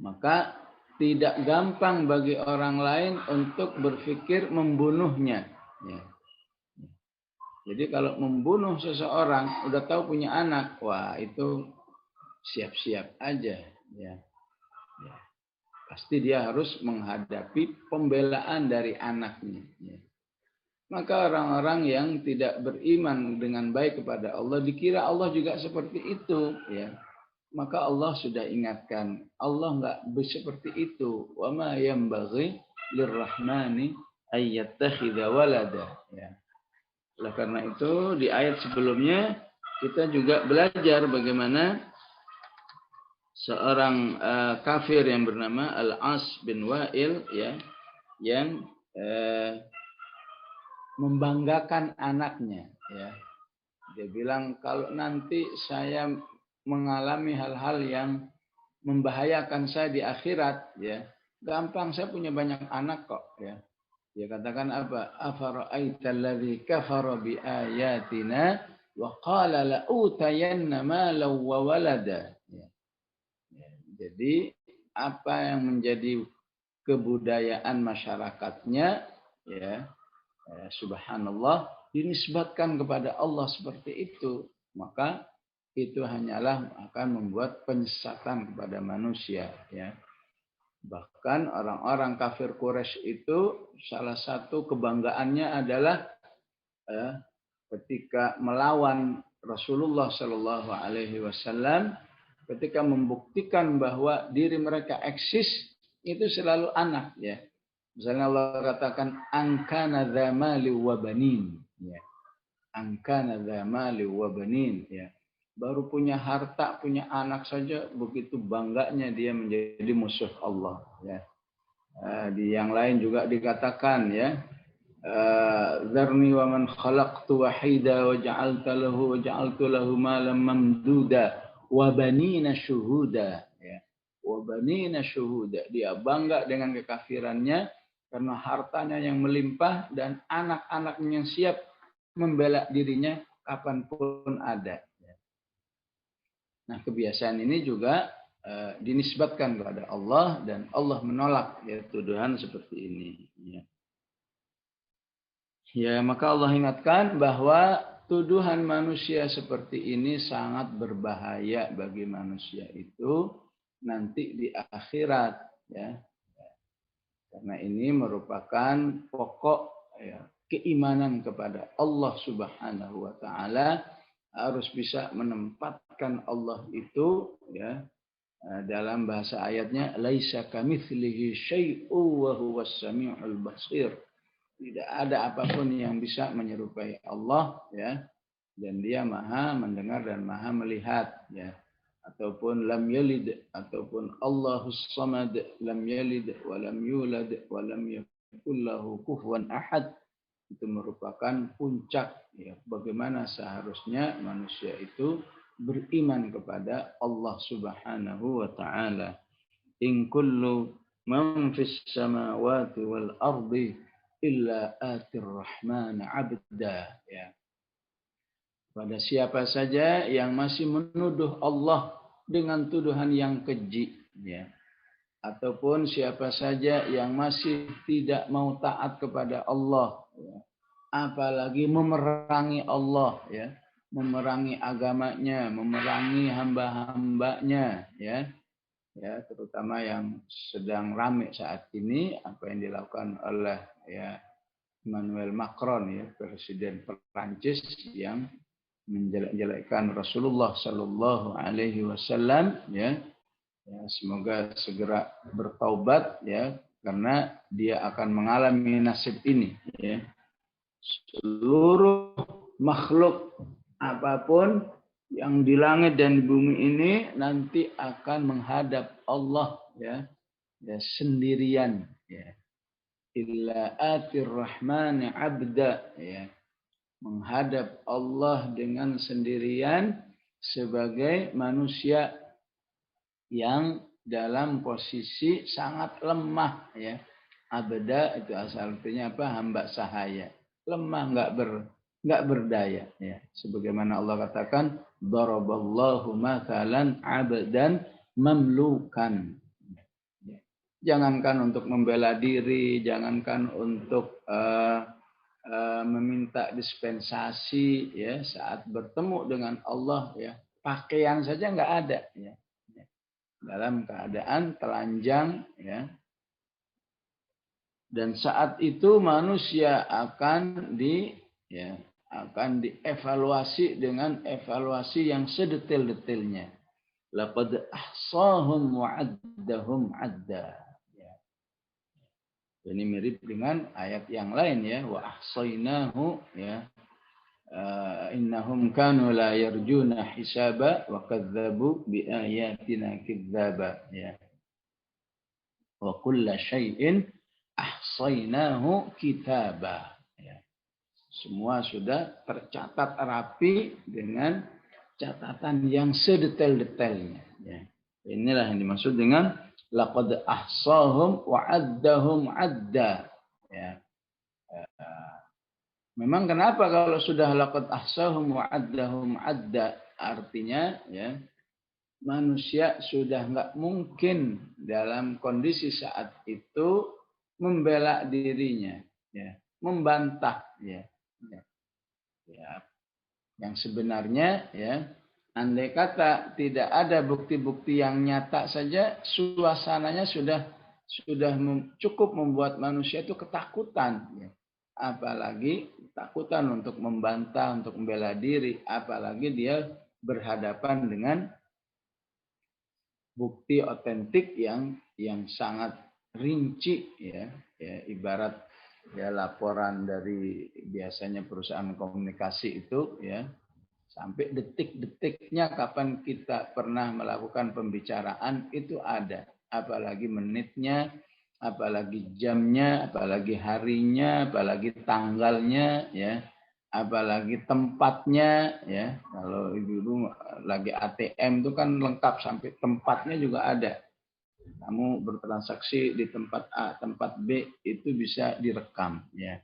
maka tidak gampang bagi orang lain untuk berpikir membunuhnya ya. Jadi kalau membunuh seseorang, udah tahu punya anak, wah itu siap-siap aja, ya. Ya. Pasti dia harus menghadapi pembelaan dari anaknya. Ya. Maka orang-orang yang tidak beriman dengan baik kepada Allah, dikira Allah juga seperti itu, ya. Maka Allah sudah ingatkan, Allah nggak seperti itu. Wa ma yanbaghi lirrahmani ayyattakhidha walada. Ya. Oleh karena itu di ayat sebelumnya kita juga belajar bagaimana seorang kafir yang bernama Al-As bin Wa'il ya, yang membanggakan anaknya ya. Dia bilang kalau nanti saya mengalami hal-hal yang membahayakan saya di akhirat ya, gampang, saya punya banyak anak kok ya. Dia katakan apa? Afara'aita alladzi kafara bi ayatina wa qala la utayanna malan wa walada. Ya. Ya. Jadi apa yang menjadi kebudayaan masyarakatnya ya, subhanallah dinisbatkan kepada Allah seperti itu, maka itu hanyalah akan membuat penyesatan kepada manusia ya. Bahkan orang-orang kafir Quraisy itu salah satu kebanggaannya adalah ketika melawan Rasulullah Shallallahu Alaihi Wasallam, ketika membuktikan bahwa diri mereka eksis, itu selalu anak ya. Misalnya Allah katakan angkana dzamali wa banin ya. Angkana dzamali wa banin ya. Baru punya harta, punya anak saja begitu bangganya dia menjadi musuh Allah ya. Di yang lain juga dikatakan ya, dzarni wa man khalaqtu wahida wa ja'altu lahu malan mamduda wa banina syuhuda ya. Wa banina syuhuda, dia bangga dengan kekafirannya karena hartanya yang melimpah dan anak-anaknya yang siap membela dirinya kapanpun ada. Nah, kebiasaan ini juga dinisbatkan kepada Allah dan Allah menolak ya, tuduhan seperti ini. Ya. Ya, maka Allah ingatkan bahwa tuduhan manusia seperti ini sangat berbahaya bagi manusia itu nanti di akhirat. Ya. Karena ini merupakan pokok ya, keimanan kepada Allah Subhanahu wa Ta'ala, harus bisa menempatkan Allah itu ya, dalam bahasa ayatnya laisa kamitslihi syai'u wa huwas samiul basir. Tidak ada apapun yang bisa menyerupai Allah ya, dan dia Maha mendengar dan Maha melihat ya. Ataupun lam yalid, ataupun Allahus samad, lam yalid wa lam yulad wa lam yakul lahu kufuwan ahad. Itu merupakan puncak ya, bagaimana seharusnya manusia itu beriman kepada Allah Subhanahu wa Ta'ala. In kullu man fis samawati wal ardi illa atir rahman abda ya. Pada siapa saja yang masih menuduh Allah dengan tuduhan yang keji ya, ataupun siapa saja yang masih tidak mau taat kepada Allah ya, apalagi memerangi Allah ya, memerangi agamanya, memerangi hamba-hambanya ya, ya terutama yang sedang ramai saat ini apa yang dilakukan oleh ya Emmanuel Macron ya, presiden Perancis yang menjelek-jelekkan Rasulullah Sallallahu Alaihi Wasallam ya. Ya, semoga segera bertaubat ya, karena dia akan mengalami nasib ini, ya. Seluruh makhluk apapun yang di langit dan di bumi ini nanti akan menghadap Allah, ya, ya sendirian, ya. Illa atir rahmani abda, ya. Menghadap Allah dengan sendirian sebagai manusia yang dalam posisi sangat lemah, ya. Abda itu asal artinya apa? Hamba sahaya. Lemah, enggak berdaya, ya. Sebagaimana Allah katakan, daraballahu mathalan 'abdan mamlukan. Ya. Jangankan untuk membela diri, jangankan untuk meminta dispensasi, ya, saat bertemu dengan Allah, ya, pakaian saja enggak ada, ya. Dalam keadaan telanjang, ya. Dan saat itu manusia akan dievaluasi dengan evaluasi yang sedetail-detailnya. Laqad ahsahum wa addahum adda. Ya. Ini mirip dengan ayat yang lain, ya, wa ahsaynahu, ya. Innahum kanu la yarjuna hisaba wa kadzabu bi ayatina kidzaba, ya. Wa kulla syai'in ahsaynahu kitaba, ya. Semua sudah tercatat rapi dengan catatan yang sedetail-detailnya, ya. Inilah yang dimaksud dengan laqad ahsahum wa addahum adda, ya. Memang kenapa kalau sudah laqad ahsahum wa addahum adda, artinya, ya, manusia sudah enggak mungkin dalam kondisi saat itu membela dirinya, ya, membantah, ya. Ya. Yang sebenarnya, ya, andai kata tidak ada bukti-bukti yang nyata saja, suasananya sudah cukup membuat manusia itu ketakutan, ya. Apalagi ketakutan untuk membantah, untuk membela diri, apalagi dia berhadapan dengan bukti otentik yang sangat rinci, ya, ya, ibarat, ya, laporan dari biasanya perusahaan komunikasi itu, ya, sampai detik-detiknya kapan kita pernah melakukan pembicaraan itu ada, apalagi menitnya, apalagi jamnya, apalagi harinya, apalagi tanggalnya, ya, apalagi tempatnya, ya. Kalau ibu-ibu lagi ATM itu kan lengkap sampai tempatnya juga ada. Kamu bertransaksi di tempat A, tempat B itu bisa direkam, ya.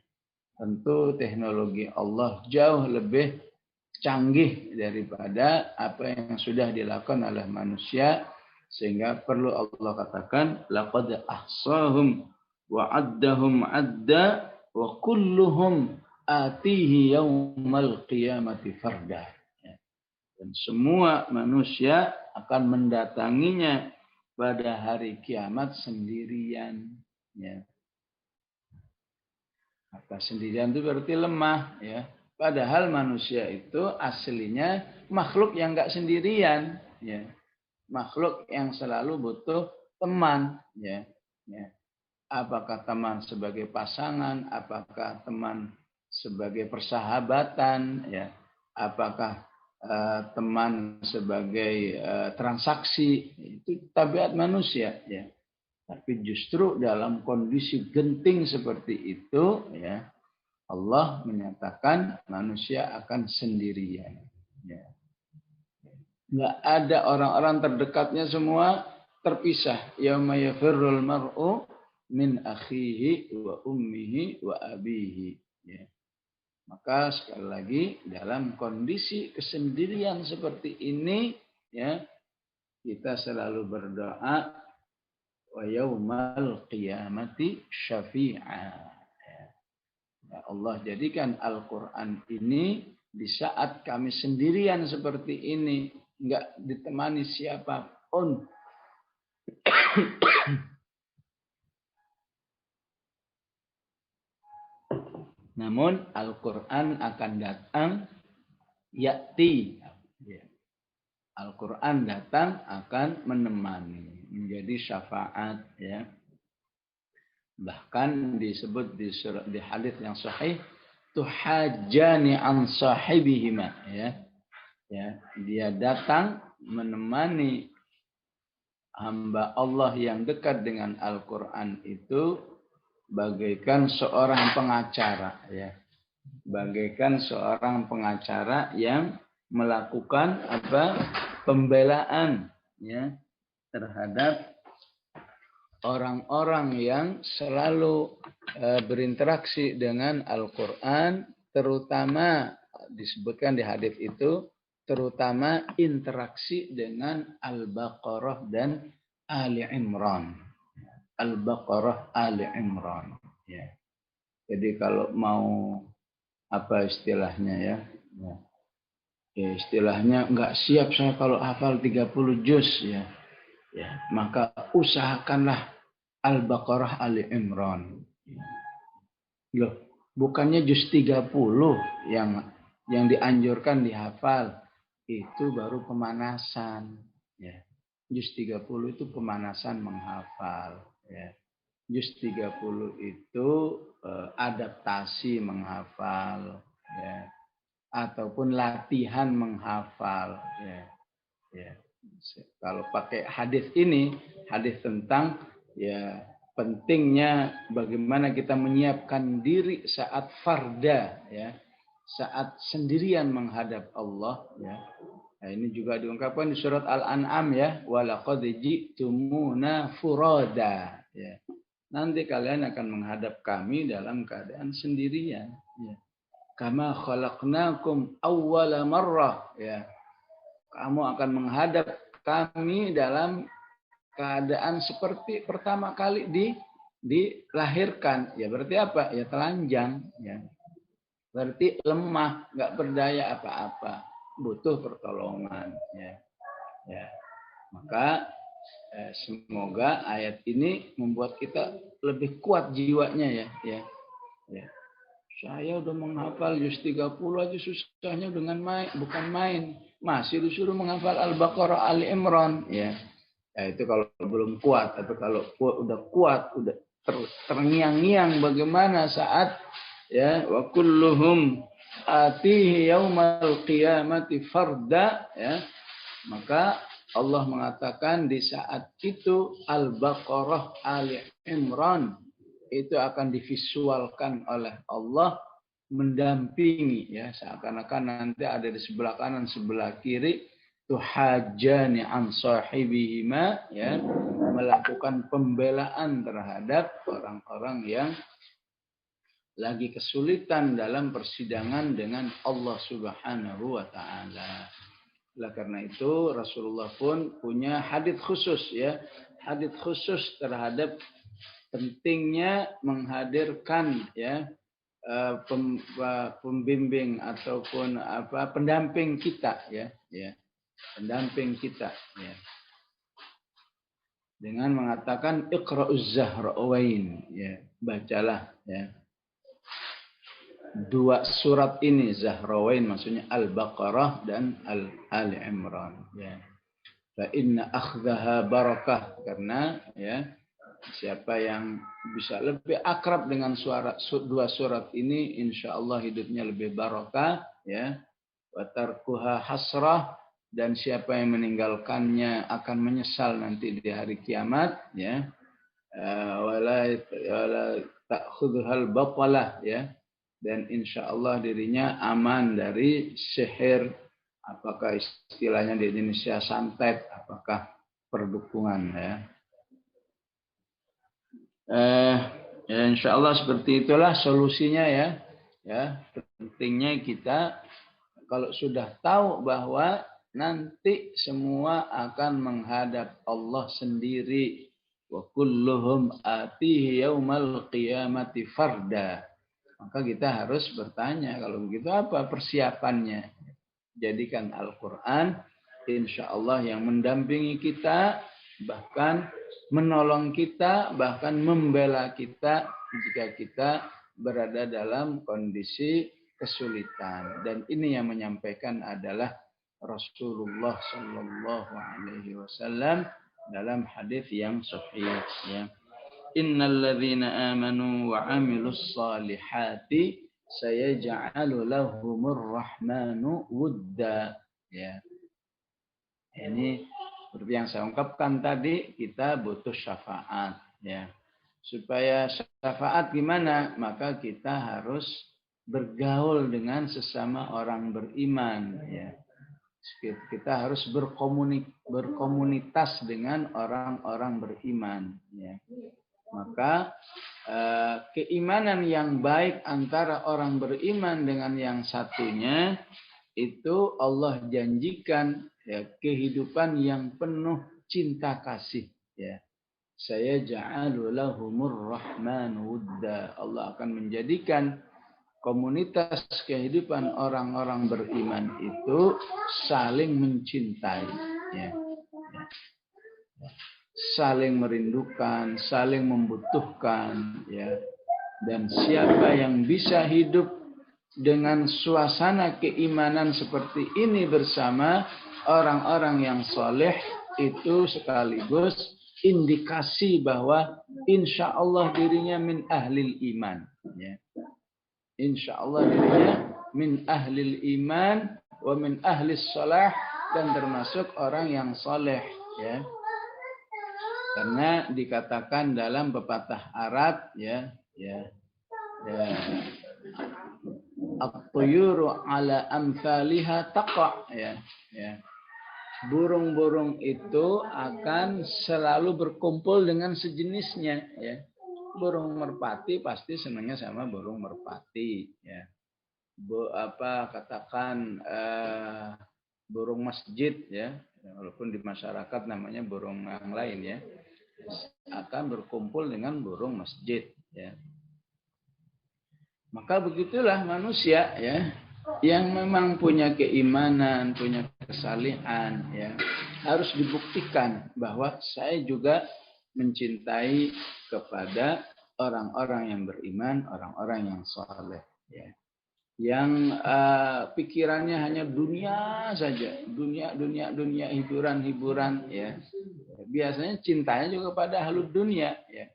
Tentu teknologi Allah jauh lebih canggih daripada apa yang sudah dilakukan oleh manusia, sehingga perlu Allah katakan laqad ahsahum wa addahum adda wa kulluhum atihi yaumal qiyamati farda. Dan semua manusia akan mendatanginya pada hari kiamat sendirian, ya. Maka sendirian itu berarti lemah, ya. Padahal manusia itu aslinya makhluk yang enggak sendirian, ya. Makhluk yang selalu butuh teman, ya. Ya. Apakah teman sebagai pasangan, apakah teman sebagai persahabatan, ya. Apakah teman sebagai transaksi, itu tabiat manusia, ya. Tapi justru dalam kondisi genting seperti itu, ya, Allah menyatakan manusia akan sendirian, ya. Nggak ada orang-orang terdekatnya, semua terpisah. Yauma yafirrul mar'u min akhihi wa ummihi wa abihi, ya. Maka sekali lagi dalam kondisi kesendirian seperti ini, ya, kita selalu berdoa wa yaumal qiyamati syafi'a. Ya Allah, jadikan Al-Quran ini di saat kami sendirian seperti ini, enggak ditemani siapapun, namun Al-Quran akan datang, ya'ti. Al-Quran datang akan menemani, menjadi syafaat, ya. Bahkan disebut di hadis yang sahih, tuhajjani an sahibihima, ya. Ya, dia datang menemani hamba Allah yang dekat dengan Al-Qur'an itu bagaikan seorang pengacara, ya. Bagaikan seorang pengacara yang melakukan pembelaan, ya, terhadap orang-orang yang selalu berinteraksi dengan Al-Qur'an, terutama disebutkan di hadis itu, terutama interaksi dengan Al-Baqarah dan Ali Imran. Al-Baqarah, Ali Imran. Ya. Jadi kalau mau apa istilahnya ya, ya istilahnya nggak siap saya kalau hafal 30 juz ya, ya maka usahakanlah Al-Baqarah, Ali Imran. Loh, bukannya juz 30 yang dianjurkan dihafal, itu baru pemanasan. Ya. Juz 30 itu pemanasan menghafal. Ya. Juz 30 itu adaptasi menghafal. Ya. Ataupun latihan menghafal. Ya. Ya. Kalau pakai hadis ini, hadis tentang ya pentingnya bagaimana kita menyiapkan diri saat farda, ya, saat sendirian menghadap Allah, ya. Nah, ini juga diungkapkan di surat Al-An'am, ya, walaqad ji'tumuna furada, ya. Nanti kalian akan menghadap kami dalam keadaan sendirian, ya. Kama khalaqnakum awwala marrah, ya. Kamu akan menghadap kami dalam keadaan seperti pertama kali dilahirkan. Ya berarti apa? Ya telanjang. Ya. Berarti lemah, nggak berdaya apa-apa, butuh pertolongan. Ya. Ya. Maka semoga ayat ini membuat kita lebih kuat jiwanya ya. Ya. Ya. Saya udah menghafal juz 30 aja susahnya dengan bukan main. Masih disuruh menghafal Al-Baqarah, Ali Imran. Ya. Ya itu kalau belum kuat, tapi kalau udah kuat, udah terngiang-ngiang bagaimana saat ya wa kulluhum atihi yaumal qiyamati farda, ya, maka Allah mengatakan di saat itu Al-Baqarah, Ali Imran itu akan divisualkan oleh Allah mendampingi, ya, seakan-akan nanti ada di sebelah kanan sebelah kiri, tuhajjani an sahibihima, ya, melakukan pembelaan terhadap orang-orang yang lagi kesulitan dalam persidangan dengan Allah Subhanahu wa taala. Oleh karena itu Rasulullah pun punya hadits khusus, ya, hadits khusus terhadap pentingnya menghadirkan, ya, pembimbing ataupun pendamping kita, ya, ya. Pendamping kita, ya. Dengan mengatakan Iqra'uz Zahrawain, ya, bacalah, ya, dua surat ini, Zahrawain maksudnya Al-Baqarah dan Ali Imran, ya. Fa inna akhdaha barakah, karena ya siapa yang bisa lebih akrab dengan dua surat ini, insya Allah hidupnya lebih barakah, ya. Wa tarkuha hasrah, dan siapa yang meninggalkannya akan menyesal nanti di hari kiamat, ya. Wala ta'khudhuhal batalah, ya. Dan insya Allah dirinya aman dari sihir, apakah istilahnya di Indonesia santet, apakah perdukungan, ya. Ya insya Allah seperti itulah solusinya, ya. Ya, pentingnya kita kalau sudah tahu bahwa nanti semua akan menghadap Allah sendiri. Wa kulluhum atihi yaumal qiyamati farda. Maka kita harus bertanya, kalau begitu apa persiapannya? Jadikan Al-Quran insya Allah yang mendampingi kita, bahkan menolong kita, bahkan membela kita jika kita berada dalam kondisi kesulitan. Dan ini yang menyampaikan adalah Rasulullah Sallallahu Alaihi Wasallam dalam hadis yang sahih, ya. innalladzina amanu wa 'amilus solihati sayaj'alu lahumur rahmanu wudda. Ya. Ini seperti yang saya ungkapkan tadi, kita butuh syafaat, ya. Supaya syafaat gimana? Maka kita harus bergaul dengan sesama orang beriman, ya. Kita harus berkomunitas dengan orang-orang beriman, ya. Maka keimanan yang baik antara orang beriman dengan yang satunya itu Allah janjikan, ya, kehidupan yang penuh cinta kasih, ya. Saya ja'alu lahumur rahman wudda. Allah akan menjadikan komunitas kehidupan orang-orang beriman itu saling mencintai, ya. Saling merindukan, saling membutuhkan, ya. Dan siapa yang bisa hidup dengan suasana keimanan seperti ini bersama orang-orang yang soleh, itu sekaligus indikasi bahwa insya Allah dirinya min ahlil iman, ya. Insya Allah dirinya min ahlil iman wa min ahlis salah, dan termasuk orang yang soleh, ya. Karena dikatakan dalam pepatah Arab, ya, at-tuyuru ala amthaliha taqa, ya. Burung-burung itu akan selalu berkumpul dengan sejenisnya, ya. Burung merpati pasti senangnya sama burung merpati, ya. Burung masjid, ya, walaupun di masyarakat namanya burung yang lain, ya, akan berkumpul dengan burung masjid, ya. Maka begitulah manusia, ya, yang memang punya keimanan, punya kesalihan, ya, harus dibuktikan bahwa saya juga mencintai kepada orang-orang yang beriman, orang-orang yang saleh, ya. Yang pikirannya hanya dunia saja, dunia, hiburan, ya. Biasanya cintanya juga pada halud dunia, ya.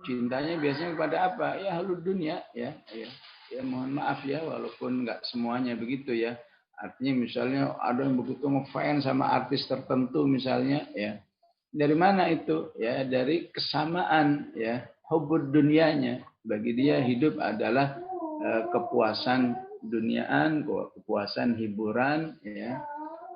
Cintanya biasanya kepada apa? Ya halud dunia, ya. Ya mohon maaf, ya, walaupun nggak semuanya begitu, ya. Artinya misalnya ada yang begitu ngefans sama artis tertentu misalnya, ya. Dari mana itu? Ya dari kesamaan, ya, hubud dunianya. Bagi dia hidup adalah kepuasan duniaan, kepuasan hiburan, ya.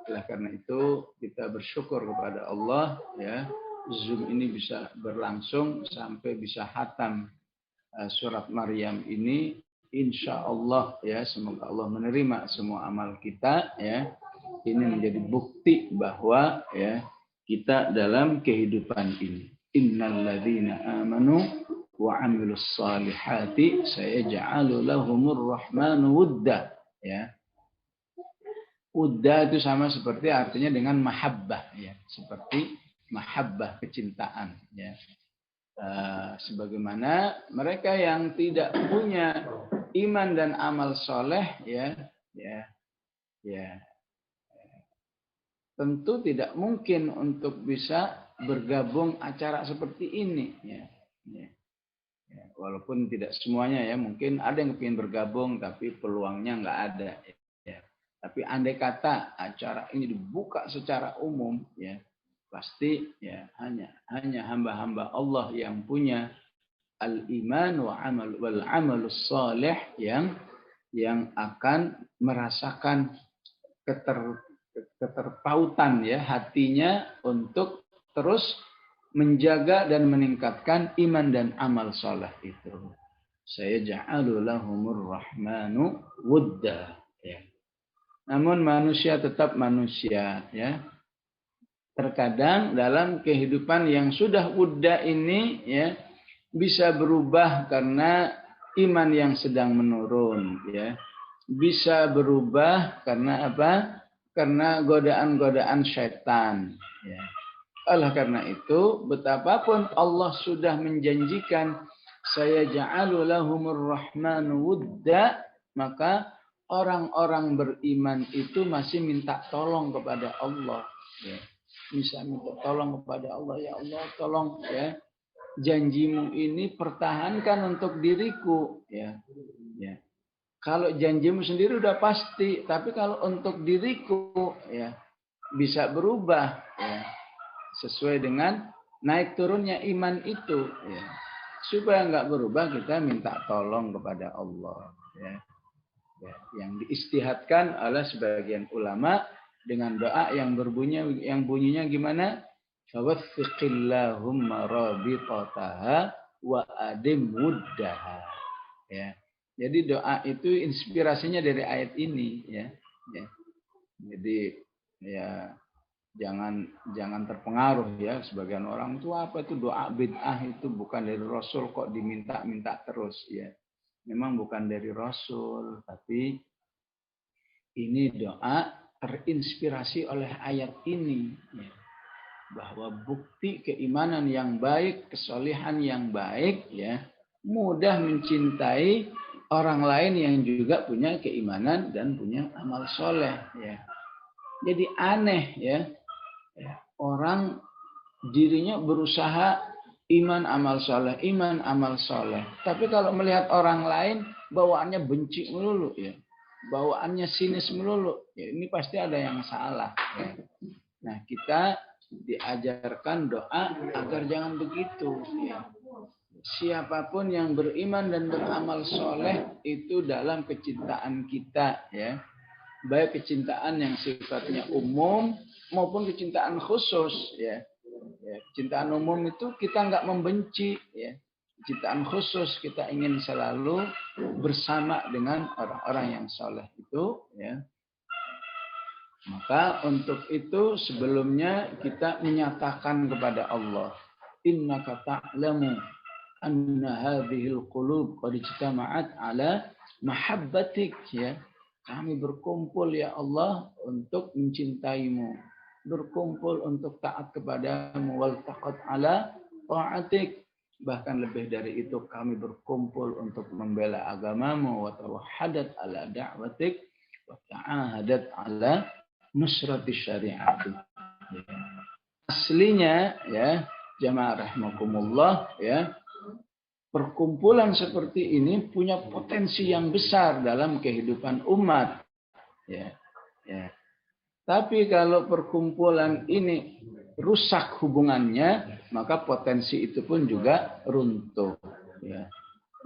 Oleh karena itu kita bersyukur kepada Allah, ya. Zoom ini bisa berlangsung sampai bisa khatam surat Maryam ini, insya Allah, ya, semoga Allah menerima semua amal kita, ya. Ini menjadi bukti bahwa, ya, kita dalam kehidupan ini. Innalladzina amanu wa 'amilus solihati sayaj'alu lahumur rahmanu wudda, ya. Wudda itu sama seperti artinya dengan mahabbah, ya, seperti mahabbah, kecintaan, ya. Sebagaimana mereka yang tidak punya iman dan amal soleh, ya, tentu tidak mungkin untuk bisa bergabung acara seperti ini, ya. Walaupun tidak semuanya, ya, mungkin ada yang ingin bergabung tapi peluangnya nggak ada, ya. Tapi andai kata acara ini dibuka secara umum, ya, pasti, ya, hanya hamba-hamba Allah yang punya al-iman wal amalus salih yang akan merasakan keterpautan, ya, hatinya untuk terus menjaga dan meningkatkan iman dan amal saleh itu. Saya ja'alu lahumur rahmanu wudda, ya. Namun manusia tetap manusia, ya. Terkadang dalam kehidupan yang sudah wudda ini, ya, bisa berubah karena iman yang sedang menurun, ya. Bisa berubah karena apa? Karena godaan-godaan syaitan, ya. Oleh karena itu, betapapun Allah sudah menjanjikan saya ja'alu lahumur rahmanu wudda, maka orang-orang beriman itu masih minta tolong kepada Allah, ya. Bisa minta tolong kepada Allah, ya Allah tolong, ya, janjimu ini pertahankan untuk diriku, ya. Ya. Kalau janjimu sendiri udah pasti, tapi kalau untuk diriku, ya, bisa berubah, ya, sesuai dengan naik turunnya iman itu, ya. Supaya nggak berubah, kita minta tolong kepada Allah, ya. Ya, yang diistihadkan oleh sebagian ulama dengan doa yang bunyinya gimana? Fawaffiqillahumma rabitataha wa adim muddaha. Ya. Jadi doa itu inspirasinya dari ayat ini, ya. Ya. Jadi ya jangan terpengaruh ya, sebagian orang itu apa itu doa bid'ah, itu bukan dari Rasul kok diminta-minta terus, ya. Memang bukan dari Rasul, tapi ini doa terinspirasi oleh ayat ini, ya. Bahwa bukti keimanan yang baik, kesolihan yang baik, ya, mudah mencintai orang lain yang juga punya keimanan dan punya amal soleh, ya. Jadi aneh, ya, orang dirinya berusaha iman amal soleh, tapi kalau melihat orang lain bawaannya benci melulu, ya, bawaannya sinis melulu, ya, ini pasti ada yang salah, ya. Nah, kita diajarkan doa agar jangan begitu, ya. Siapapun yang beriman dan beramal soleh itu dalam kecintaan kita, ya, baik kecintaan yang sifatnya umum maupun kecintaan khusus, ya. Ya, kecintaan umum itu kita nggak membenci, ya. Kecintaan khusus kita ingin selalu bersama dengan orang-orang yang soleh itu, ya. Maka untuk itu sebelumnya kita menyatakan kepada Allah, innaka ta'lamu anna hadhil qulub qad ijtama'at ala mahabbatik, ya. Kami berkumpul ya Allah untuk mencintaimu, berkumpul untuk taat kepadamu, wal taqat ala ta'atik, bahkan lebih dari itu kami berkumpul untuk membela agamamu, wa tawahhadat ala da'watik wa ta'ahadat ala nusrati syari'ati. Aslinya, ya, jamaah rahimakumullah, ya, perkumpulan seperti ini punya potensi yang besar dalam kehidupan umat, ya. Ya. Tapi kalau perkumpulan ini rusak hubungannya, maka potensi itu pun juga runtuh, ya.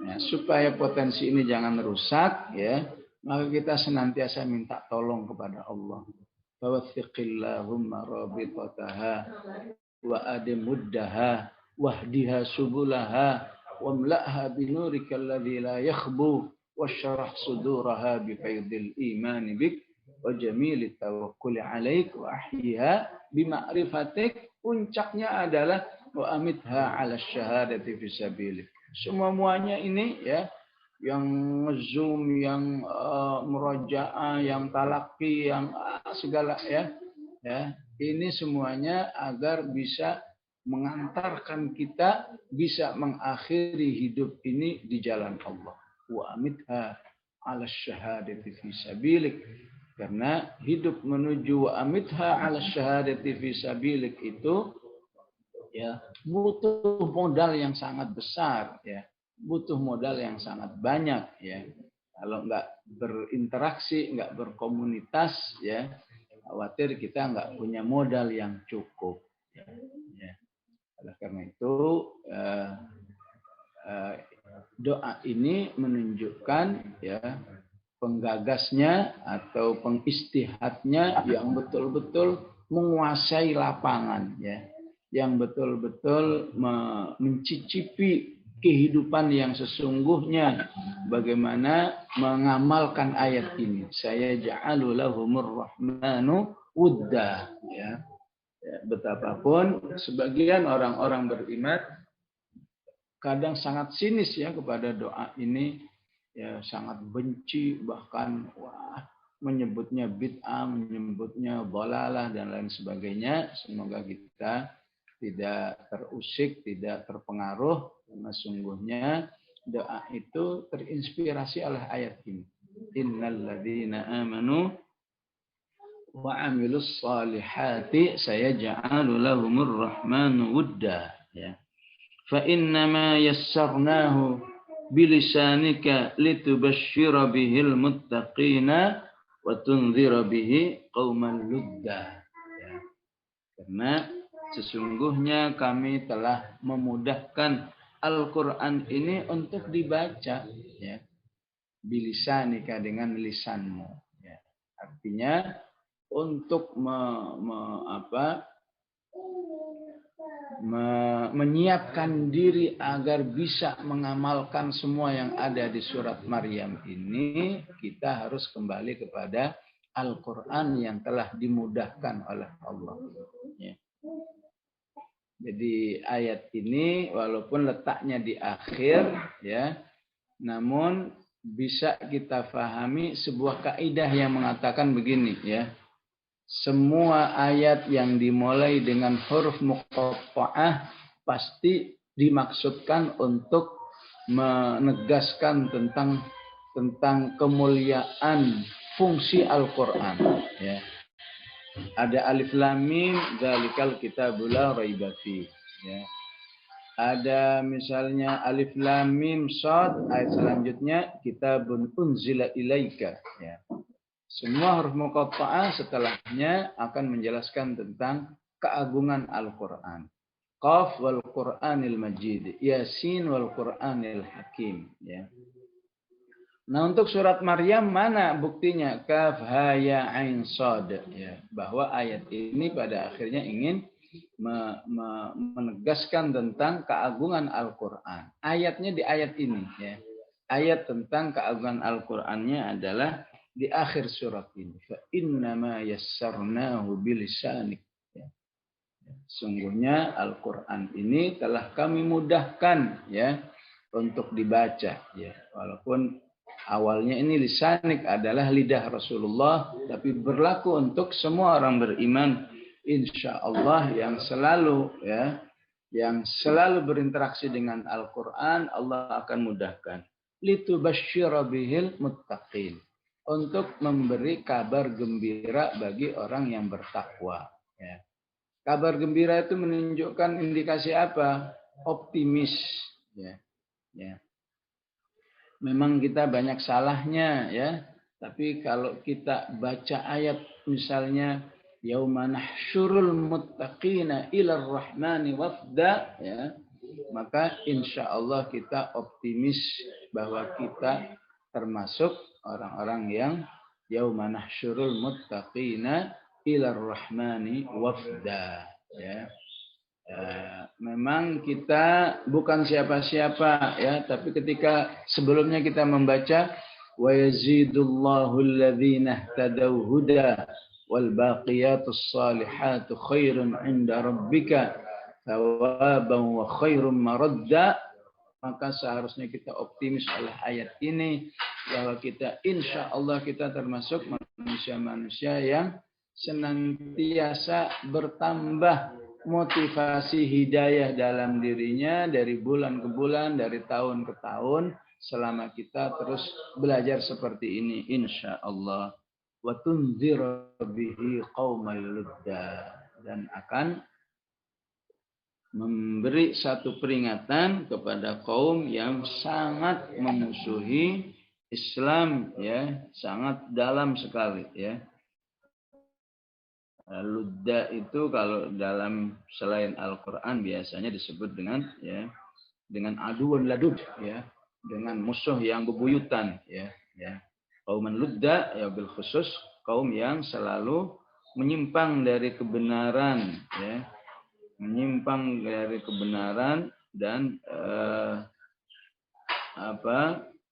Ya, supaya potensi ini jangan rusak, ya, maka kita senantiasa minta tolong kepada Allah. Fawathiqillahumma rabitataha wa adimuddaha wahdiha subulaha wamla'ha binurika alladhi la yakhbu wasyrah suduraha bifaidil imani bik wa jamili tawakkuli alaik wa ahyiha bima'rifatik. Puncaknya adalah wa amitha ala syahadati fisabilik. Semuanya ini, ya, yang Zoom, yang murajaah, yang talaki, yang segala, ya, ya, ini semuanya agar bisa mengantarkan kita bisa mengakhiri hidup ini di jalan Allah. Wa amitha ala syahadati fi sabilik. Karena hidup menuju wa amitha ala syahadati fi sabilik itu, ya, butuh modal yang sangat besar, ya. Butuh modal yang sangat banyak, ya. Kalau nggak berinteraksi, nggak berkomunitas, ya, khawatir kita nggak punya modal yang cukup, ya. Oleh karena itu doa ini menunjukkan, ya, penggagasnya atau pengistihadnya yang betul-betul menguasai lapangan, ya, yang betul-betul mencicipi kehidupan yang sesungguhnya, bagaimana mengamalkan ayat ini. Saya ja'alu lahumur rahmanu wudda, ya. Ya, betapapun sebagian orang-orang beriman kadang sangat sinis, ya, kepada doa ini, ya, sangat benci, bahkan wah, menyebutnya bid'ah, menyebutnya dhalalah dan lain sebagainya. Semoga kita tidak terusik, tidak terpengaruh, karena sungguhnya doa itu terinspirasi oleh ayat ini. Innal ladzina amanu wa amilus salihati sayaj'alu lahumur rahmanu wudda, ya. fa innama yassarnahu bilisanika litubashshira bihil muttaqina wa tunzira bihi qauman ludda. Ya. Karena sesungguhnya kami telah memudahkan Al-Quran ini untuk dibaca, ya, bilisanika dengan lisanmu. Ya. Artinya untuk menyiapkan diri agar bisa mengamalkan semua yang ada di surat Maryam ini, kita harus kembali kepada Al-Quran yang telah dimudahkan oleh Allah. Ya. Jadi ayat ini walaupun letaknya di akhir, ya, namun bisa kita fahami sebuah kaidah yang mengatakan begini, ya. Semua ayat yang dimulai dengan huruf muqatta'ah pasti dimaksudkan untuk menegaskan tentang kemuliaan fungsi Al-Qur'an, ya. Ada alif lam mim dzalikal kitabul la raiba fi, ya. Ada misalnya alif lam mim shad, ayat selanjutnya kitabun unzila ilaika, ya. Semua huruf muqatta'ah setelahnya akan menjelaskan tentang keagungan Al-Qur'an. Qaf wal Qur'anil Majid, Yasin wal Qur'anil Hakim, ya. Nah, untuk surat Maryam mana buktinya? Kaf ha ya ain shad, ya. Bahwa ayat ini pada akhirnya ingin menegaskan tentang keagungan Al-Qur'an. Ayatnya di ayat ini, ya. Ayat tentang keagungan Al-Qur'annya adalah di akhir surat ini. Fa innama yassarnahu bilisanik. Ya. Sungguhnya Al-Qur'an ini telah kami mudahkan, ya, untuk dibaca, ya. Walaupun awalnya ini lisanik adalah lidah Rasulullah, tapi berlaku untuk semua orang beriman insyaallah yang selalu, ya, yang selalu berinteraksi dengan Al-Qur'an, Allah akan mudahkan. Litubashshira bihil muttaqin. Untuk memberi kabar gembira bagi orang yang bertakwa. Ya. Kabar gembira itu menunjukkan indikasi apa? Optimis. Ya. Ya. Memang kita banyak salahnya, ya. Tapi kalau kita baca ayat misalnya yauma nahsyurul muttaqina ilar rahmani wafda, ya, maka insya Allah kita optimis bahwa kita termasuk orang-orang yang yauma nahsyurul muttaqina ilar rahmani wafda, ya. Memang kita bukan siapa-siapa, ya, tapi ketika sebelumnya kita membaca wa yazidullahu alladhina ihtadaw huda wal baqiyatus salihatu khairun 'inda rabbika thawaban wa khairum maradda, maka seharusnya kita optimis oleh ayat ini bahwa kita insya Allah kita termasuk manusia-manusia yang senantiasa bertambah motivasi hidayah dalam dirinya dari bulan ke bulan, dari tahun ke tahun, selama kita terus belajar seperti ini insya Allah. Wa tunzira bihi qaumal ludda, dan akan memberi satu peringatan kepada kaum yang sangat memusuhi Islam, ya, sangat dalam sekali, ya. Ludda itu kalau dalam selain Al-Qur'an biasanya disebut dengan, ya, dengan aduun ladud, ya, dengan musuh yang bebuyutan, ya, ya. Kauman ludda, ya, bil khusus kaum yang selalu menyimpang dari kebenaran, ya. Menyimpang dari kebenaran dan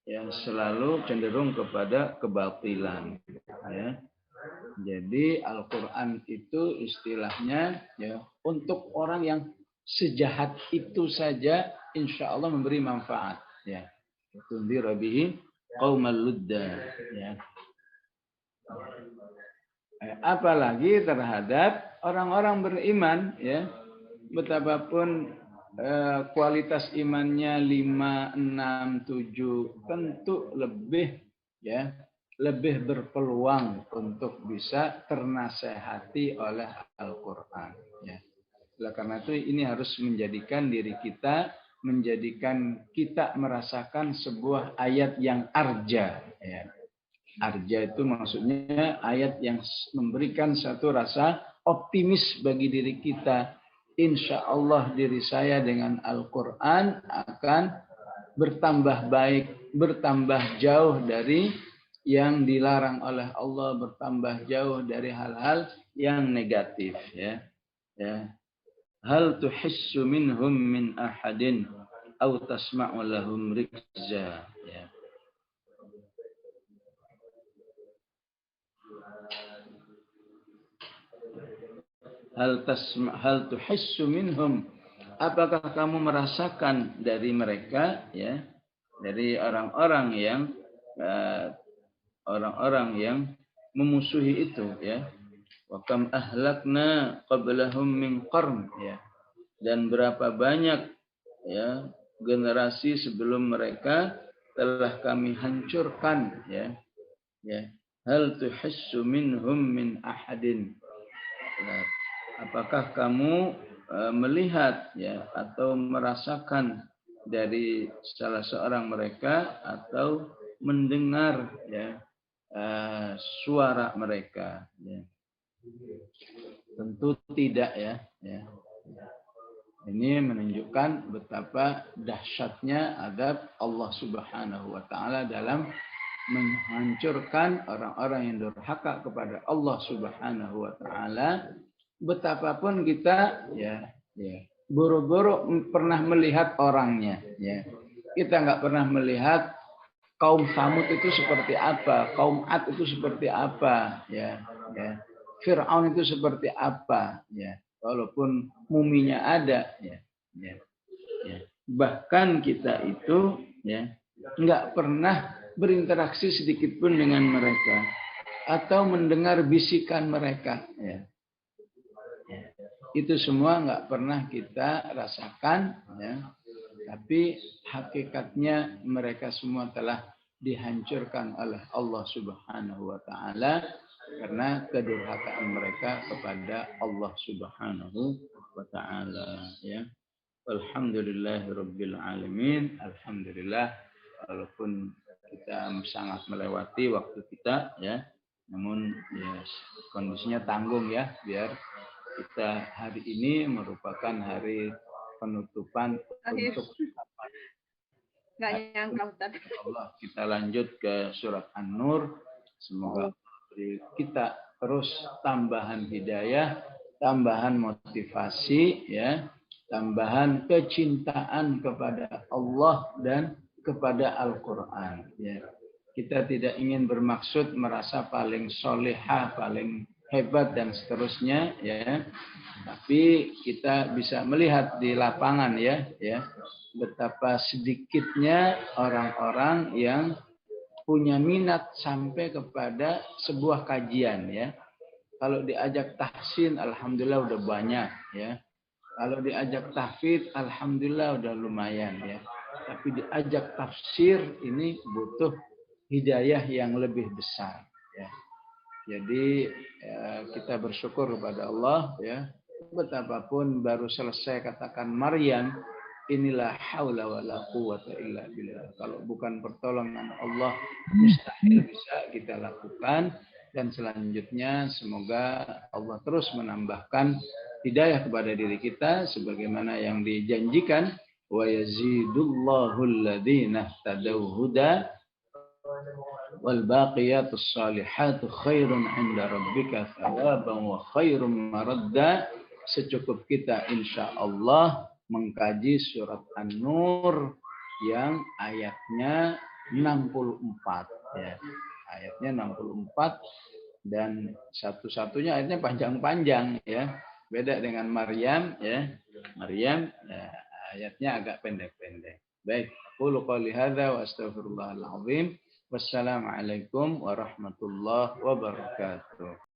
yang selalu cenderung kepada kebatilan, ya. Jadi Al-Qur'an itu istilahnya, ya, untuk orang yang sejahat itu saja insya Allah memberi manfaat, ya. Tunzira bihi qaumal ludda, ya. Apalagi terhadap orang-orang beriman, ya. Betapapun kualitas imannya 5, 6, 7 tentu lebih, ya, lebih berpeluang untuk bisa ternasehati oleh Al-Qur'an, ya. Oleh karena itu ini harus menjadikan diri kita menjadikan kita merasakan sebuah ayat yang arja. Ya. Arja itu maksudnya ayat yang memberikan satu rasa optimis bagi diri kita. Insya Allah diri saya dengan Al-Quran akan bertambah baik, bertambah jauh dari yang dilarang oleh Allah, bertambah jauh dari hal-hal yang negatif. Ya. Ya. Hal tuhissu minhum min ahadin aw tasma'u lahum rikza. Ya. Hal tuhissu minhum, apakah kamu merasakan dari mereka, ya, dari orang-orang yang memusuhi itu, ya. Wa kam ahlakna qablahum min qarn, ya. Dan berapa banyak, ya, generasi sebelum mereka telah kami hancurkan, ya. Ya. Hal tuhissu minhum min ahadin. Apakah kamu melihat, ya, atau merasakan dari salah seorang mereka atau mendengar, ya, suara mereka, ya. Tentu tidak, ya. Ya. Ini menunjukkan betapa dahsyatnya adab Allah Subhanahu wa taala dalam menghancurkan orang-orang yang durhaka kepada Allah Subhanahu wa taala. Betapapun kita, ya, buru-buru pernah melihat orangnya, ya. Kita nggak pernah melihat kaum Samud itu seperti apa, kaum Ad itu seperti apa, ya. Fir'aun itu seperti apa, ya. Walaupun muminya ada, ya. Bahkan kita itu, ya, nggak pernah berinteraksi sedikit pun dengan mereka atau mendengar bisikan mereka, ya. Itu semua nggak pernah kita rasakan, ya. Tapi hakikatnya mereka semua telah dihancurkan oleh Allah Subhanahu wa taala karena kedurhakaan mereka kepada Allah Subhanahu wa taala, ya. Alhamdulillahirabbil alamin. Alhamdulillah, walaupun kita sangat melewati waktu kita, ya. Namun, ya, kondisinya tanggung, ya, biar kita hari ini merupakan hari penutupan untuk nggak nyangka, Ustaz. Allah. Kita lanjut ke surat An-Nur. Semoga beri kita terus tambahan hidayah, tambahan motivasi, ya, tambahan kecintaan kepada Allah dan kepada Al-Quran, ya. Kita tidak ingin bermaksud merasa paling solehah, paling hebat dan seterusnya, ya. Tapi kita bisa melihat di lapangan, ya, betapa sedikitnya orang-orang yang punya minat sampai kepada sebuah kajian, ya. Kalau diajak tahsin, alhamdulillah udah banyak, ya. Kalau diajak tahfidz, alhamdulillah udah lumayan, ya. Tapi diajak tafsir ini butuh hidayah yang lebih besar, ya. Jadi, kita bersyukur kepada Allah, ya. Betapapun baru selesai katakan Maryam, inilah haula wala quwata illa billah. Kalau bukan pertolongan Allah, mustahil bisa kita lakukan. Dan selanjutnya semoga Allah terus menambahkan hidayah kepada diri kita sebagaimana yang dijanjikan, wa yazidullahu alladhina ihtadaw huda wal baqiyatus salihatu khairun 'inda rabbika thawaban wa khairum maradda. Secukup kita insyaallah mengkaji surat An-Nur yang ayatnya 64, ya. Ayatnya 64 dan satu-satunya ayatnya panjang-panjang, ya. Beda dengan Maryam, ya. Maryam, ya, ayatnya agak pendek-pendek. Baik, qulu qouli hadza wa astaghfirullahal azim. Wassalamualaikum warahmatullahi wabarakatuh.